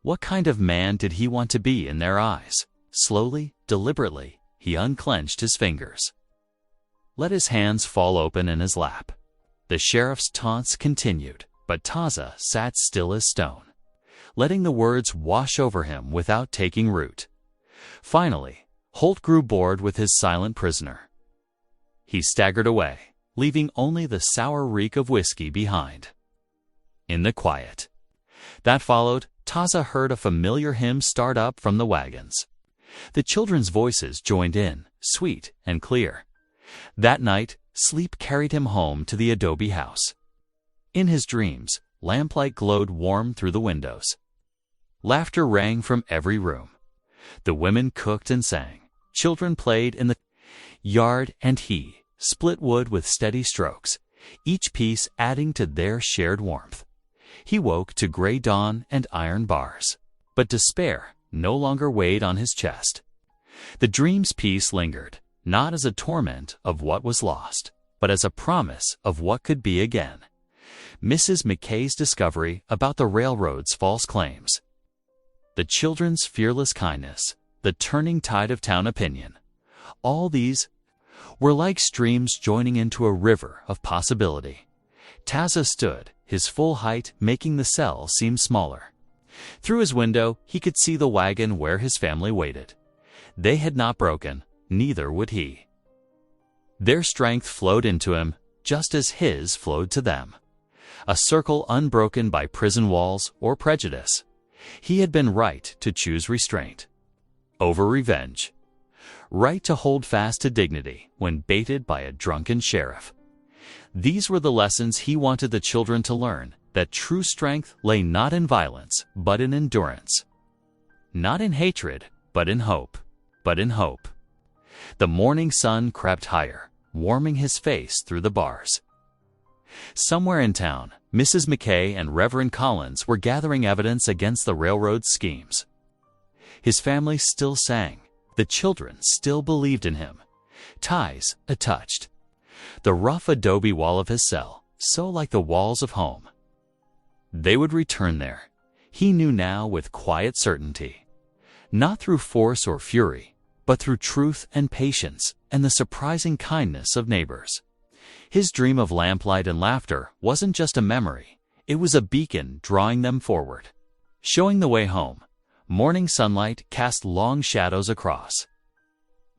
What kind of man did he want to be in their eyes? Slowly, deliberately, he unclenched his fingers. Let his hands fall open in his lap. The sheriff's taunts continued, but Taza sat still as stone, letting the words wash over him without taking root. Finally, Holt grew bored with his silent prisoner. He staggered away, leaving only the sour reek of whiskey behind. In the quiet that followed, Taza heard a familiar hymn start up from the wagons. The children's voices joined in, sweet and clear. That night, sleep carried him home to the adobe house. In his dreams, lamplight glowed warm through the windows. Laughter rang from every room. The women cooked and sang. Children played in the yard, and he split wood with steady strokes, each piece adding to their shared warmth. He woke to gray dawn and iron bars, but despair no longer weighed on his chest. The dream's peace lingered, not as a torment of what was lost, but as a promise of what could be again. Mrs. McKay's discovery about the railroad's false claims, the children's fearless kindness, the turning tide of town opinion, all these were like streams joining into a river of possibility. Taza stood, his full height making the cell seem smaller. Through his window, he could see the wagon where his family waited. They had not broken, neither would he. Their strength flowed into him, just as his flowed to them. A circle unbroken by prison walls or prejudice. He had been right to choose restraint over revenge. Right to hold fast to dignity when baited by a drunken sheriff. These were the lessons he wanted the children to learn, that true strength lay not in violence, but in endurance. Not in hatred, but in hope. The morning sun crept higher, warming his face through the bars. Somewhere in town, Mrs. McKay and Reverend Collins were gathering evidence against the railroad's schemes. His family still sang. The children still believed in him. Ties attached. The rough adobe wall of his cell, so like the walls of home. They would return there, he knew now with quiet certainty. Not through force or fury, but through truth and patience and the surprising kindness of neighbors. His dream of lamplight and laughter wasn't just a memory, it was a beacon drawing them forward. Showing the way home, morning sunlight cast long shadows across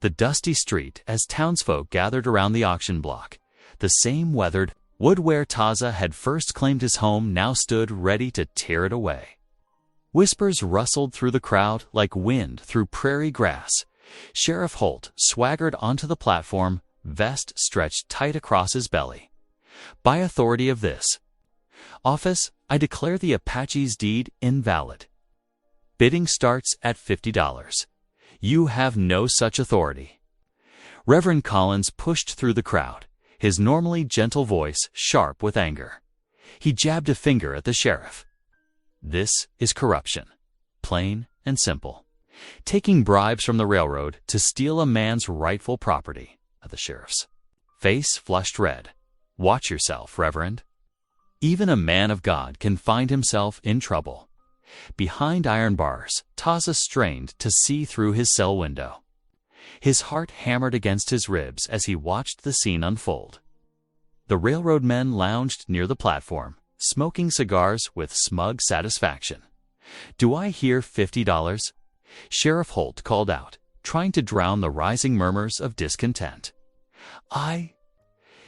the dusty street as townsfolk gathered around the auction block. The same weathered wood where Taza had first claimed his home now stood ready to tear it away. Whispers rustled through the crowd like wind through prairie grass. Sheriff Holt swaggered onto the platform, vest stretched tight across his belly. "By authority of this office, I declare the Apache's deed invalid. Bidding starts at $50. You have no such authority." Reverend Collins pushed through the crowd, his normally gentle voice sharp with anger. He jabbed a finger at the sheriff. "This is corruption, plain and simple. Taking bribes from the railroad to steal a man's rightful property." The sheriff's face flushed red. "Watch yourself, Reverend. Even a man of God can find himself in trouble." Behind iron bars, Taza strained to see through his cell window. His heart hammered against his ribs as he watched the scene unfold. The railroad men lounged near the platform, smoking cigars with smug satisfaction. "Do I hear $50? Sheriff Holt called out, trying to drown the rising murmurs of discontent. "I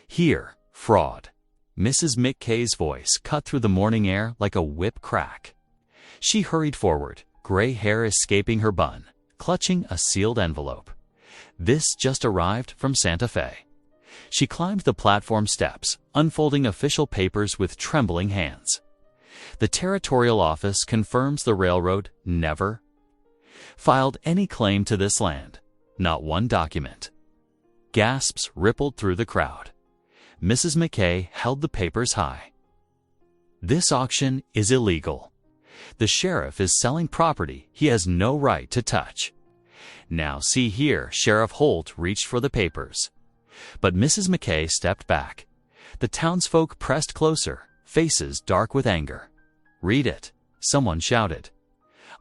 hear fraud." Mrs. McKay's voice cut through the morning air like a whip crack. She hurried forward, gray hair escaping her bun, clutching a sealed envelope. "This just arrived from Santa Fe." She climbed the platform steps, unfolding official papers with trembling hands. "The territorial office confirms the railroad never filed any claim to this land. Not one document." Gasps rippled through the crowd. Mrs. McKay held the papers high. "This auction is illegal. The sheriff is selling property he has no right to touch." "Now see here," Sheriff Holt reached for the papers. But Mrs. McKay stepped back. The townsfolk pressed closer, faces dark with anger. "Read it," someone shouted.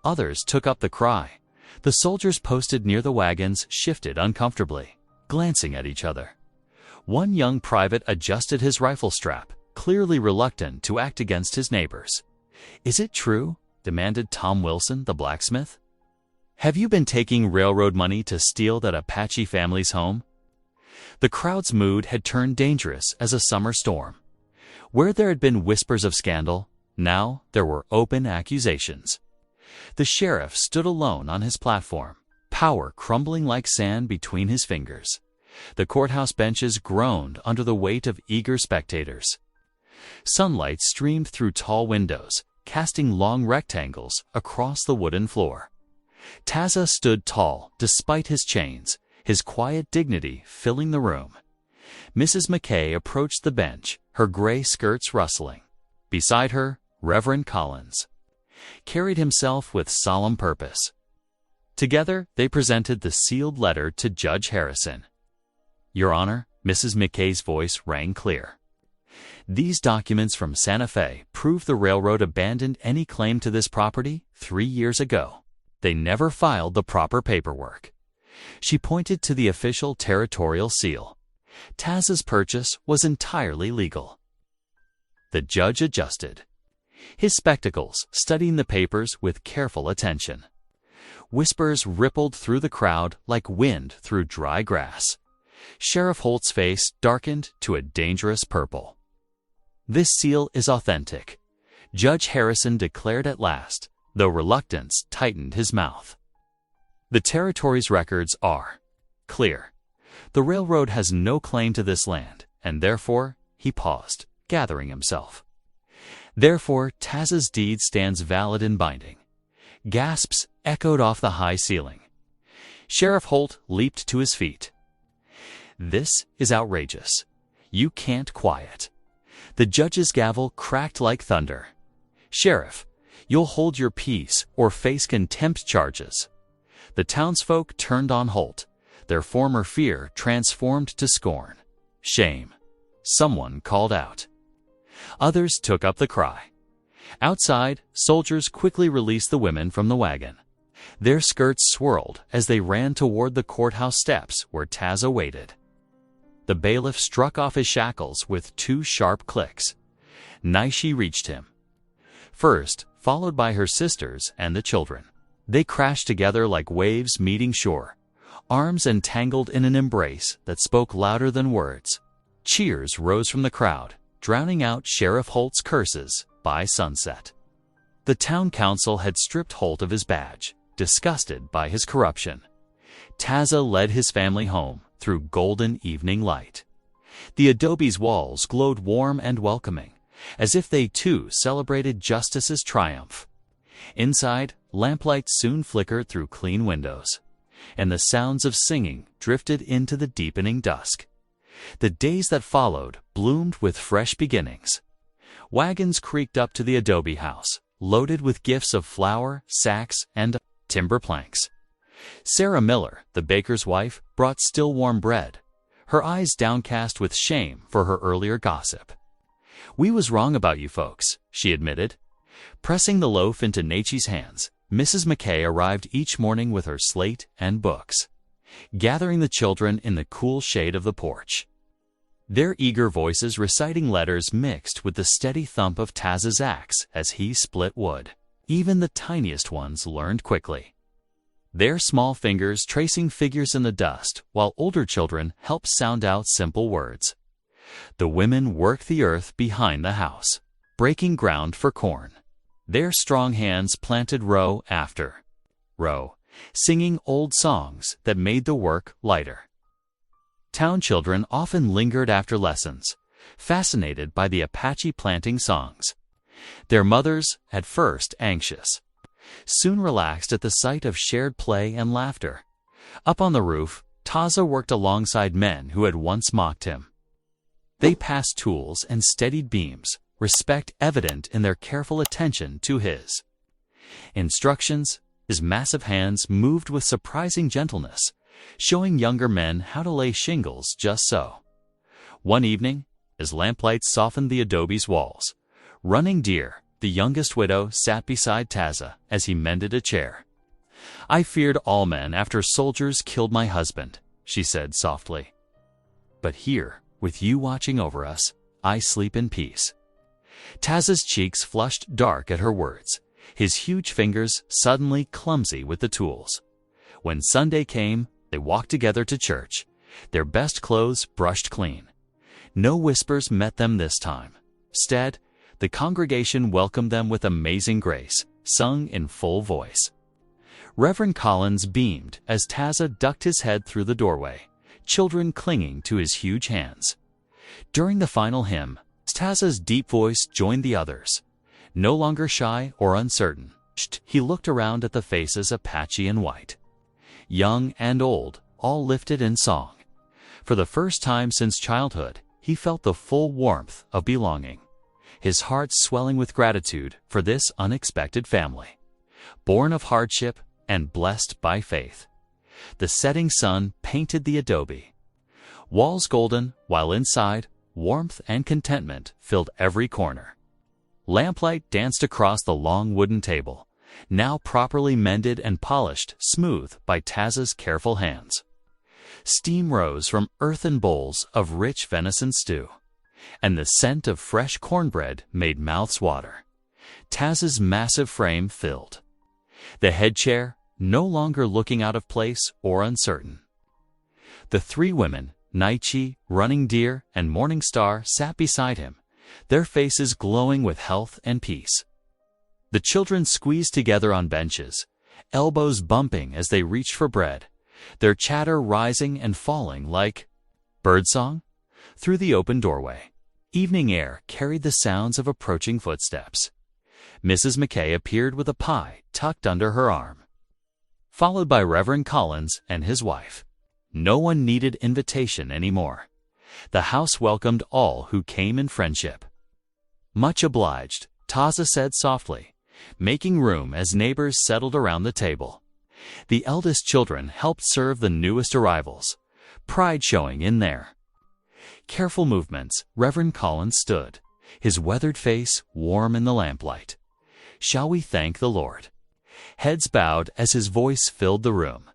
Others took up the cry. The soldiers posted near the wagons shifted uncomfortably, glancing at each other. One young private adjusted his rifle strap, clearly reluctant to act against his neighbors. "Is it true?" demanded Tom Wilson, the blacksmith. "Have you been taking railroad money to steal that Apache family's home?" The crowd's mood had turned dangerous as a summer storm. Where there had been whispers of scandal, now there were open accusations. The sheriff stood alone on his platform, power crumbling like sand between his fingers. The courthouse benches groaned under the weight of eager spectators. Sunlight streamed through tall windows, casting long rectangles across the wooden floor. Taza stood tall despite his chains, his quiet dignity filling the room. Mrs. McKay approached the bench, her gray skirts rustling. Beside her, Reverend Collins carried himself with solemn purpose. Together, they presented the sealed letter to Judge Harrison. "Your Honor," Mrs. McKay's voice rang clear. "These documents from Santa Fe prove the railroad abandoned any claim to this property 3 years ago. They never filed the proper paperwork." She pointed to the official territorial seal. Taz's purchase was entirely legal. The judge adjusted his spectacles, studying the papers with careful attention. Whispers rippled through the crowd like wind through dry grass. Sheriff Holt's face darkened to a dangerous purple. "This seal is authentic," Judge Harrison declared at last, though reluctance tightened his mouth. "The territory's records are clear. The railroad has no claim to this land, and therefore," he paused, gathering himself. "Therefore, Taz's deed stands valid and binding." Gasps echoed off the high ceiling. Sheriff Holt leaped to his feet. "This is outrageous. You can't quiet." The judge's gavel cracked like thunder. "Sheriff, you'll hold your peace or face contempt charges." The townsfolk turned on Holt, their former fear transformed to scorn. "Shame," someone called out. Others took up the cry. Outside, soldiers quickly released the women from the wagon. Their skirts swirled as they ran toward the courthouse steps where Taz awaited. The bailiff struck off his shackles with 2 sharp clicks. Naishi reached him first, followed by her sisters and the children. They crashed together like waves meeting shore, arms entangled in an embrace that spoke louder than words. Cheers rose from the crowd, drowning out Sheriff Holt's curses by sunset. The town council had stripped Holt of his badge, disgusted by his corruption. Taza led his family home through golden evening light. The adobe's walls glowed warm and welcoming, as if they too celebrated justice's triumph. Inside, lamplight soon flickered through clean windows, and the sounds of singing drifted into the deepening dusk. The days that followed bloomed with fresh beginnings. Wagons creaked up to the adobe house, loaded with gifts of flour, sacks, and timber planks. Sarah Miller, the baker's wife, brought still warm bread, her eyes downcast with shame for her earlier gossip. "We was wrong about you folks," she admitted. Pressing the loaf into Nachie's hands, Mrs. McKay arrived each morning with her slate and books, gathering the children in the cool shade of the porch. Their eager voices reciting letters mixed with the steady thump of Taz's axe as he split wood. Even the tiniest ones learned quickly, their small fingers tracing figures in the dust, while older children helped sound out simple words. The women worked the earth behind the house, breaking ground for corn. Their strong hands planted row after row, singing old songs that made the work lighter. Town children often lingered after lessons, fascinated by the Apache planting songs. Their mothers, at first anxious, soon relaxed at the sight of shared play and laughter. Up on the roof, Taza worked alongside men who had once mocked him. They passed tools and steadied beams, respect evident in their careful attention to his instructions. His massive hands moved with surprising gentleness, showing younger men how to lay shingles just so. One evening, as lamplight softened the adobe's walls, Running Deer, the youngest widow, sat beside Taza as he mended a chair. "I feared all men after soldiers killed my husband," she said softly. "But here, with you watching over us, I sleep in peace." Taza's cheeks flushed dark at her words, his huge fingers suddenly clumsy with the tools. When Sunday came, they walked together to church, their best clothes brushed clean. No whispers met them this time. Instead, the congregation welcomed them with amazing grace, sung in full voice. Reverend Collins beamed as Taza ducked his head through the doorway, children clinging to his huge hands. During the final hymn, Taza's deep voice joined the others. No longer shy or uncertain, he looked around at the faces Apache and white. Young and old, all lifted in song. For the first time since childhood, he felt the full warmth of belonging, his heart swelling with gratitude for this unexpected family, born of hardship and blessed by faith. The setting sun painted the adobe, walls golden, while inside, warmth and contentment filled every corner. Lamplight danced across the long wooden table, now properly mended and polished smooth by Taza's careful hands. Steam rose from earthen bowls of rich venison stew, and the scent of fresh cornbread made mouths water. Taza's massive frame filled, the head chair no longer looking out of place or uncertain. The three women, Naichi, Running Deer, and Morning Star, sat beside him, their faces glowing with health and peace. The children squeezed together on benches, elbows bumping as they reached for bread, their chatter rising and falling like birdsong through the open doorway. Evening air carried the sounds of approaching footsteps. Mrs. McKay appeared with a pie tucked under her arm, followed by Reverend Collins and his wife. No one needed invitation anymore. The house welcomed all who came in friendship. "Much obliged," Taza said softly, making room as neighbors settled around the table. The eldest children helped serve the newest arrivals, pride showing in their careful movements. Reverend Collins stood, his weathered face warm in the lamplight. "Shall we thank the Lord?" Heads bowed as his voice filled the room.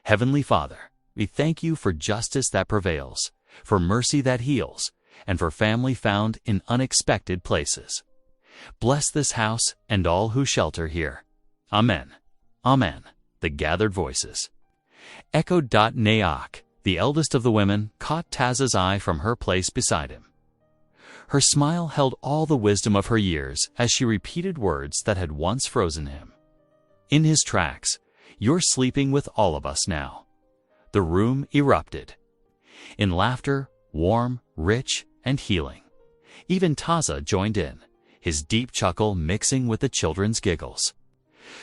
"Heavenly Father, we thank you for justice that prevails, for mercy that heals, and for family found in unexpected places. Bless this house and all who shelter here. Amen. Amen." The gathered voices echoed. Naak, the eldest of the women, caught Taza's eye from her place beside him. Her smile held all the wisdom of her years as she repeated words that had once frozen him. In his tracks, "You're sleeping with all of us now." The room erupted in laughter, warm, rich, and healing. Even Taza joined in, his deep chuckle mixing with the children's giggles.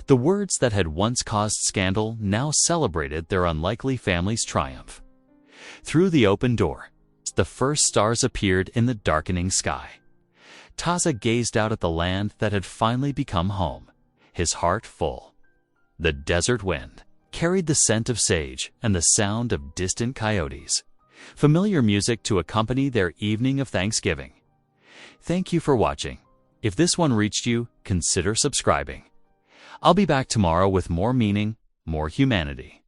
The words that had once caused scandal now celebrated their unlikely family's triumph. Through the open door, the first stars appeared in the darkening sky. Taza gazed out at the land that had finally become home, his heart full. The desert wind carried the scent of sage and the sound of distant coyotes, familiar music to accompany their evening of Thanksgiving. Thank you for watching. If this one reached you, consider subscribing. I'll be back tomorrow with more meaning, more humanity.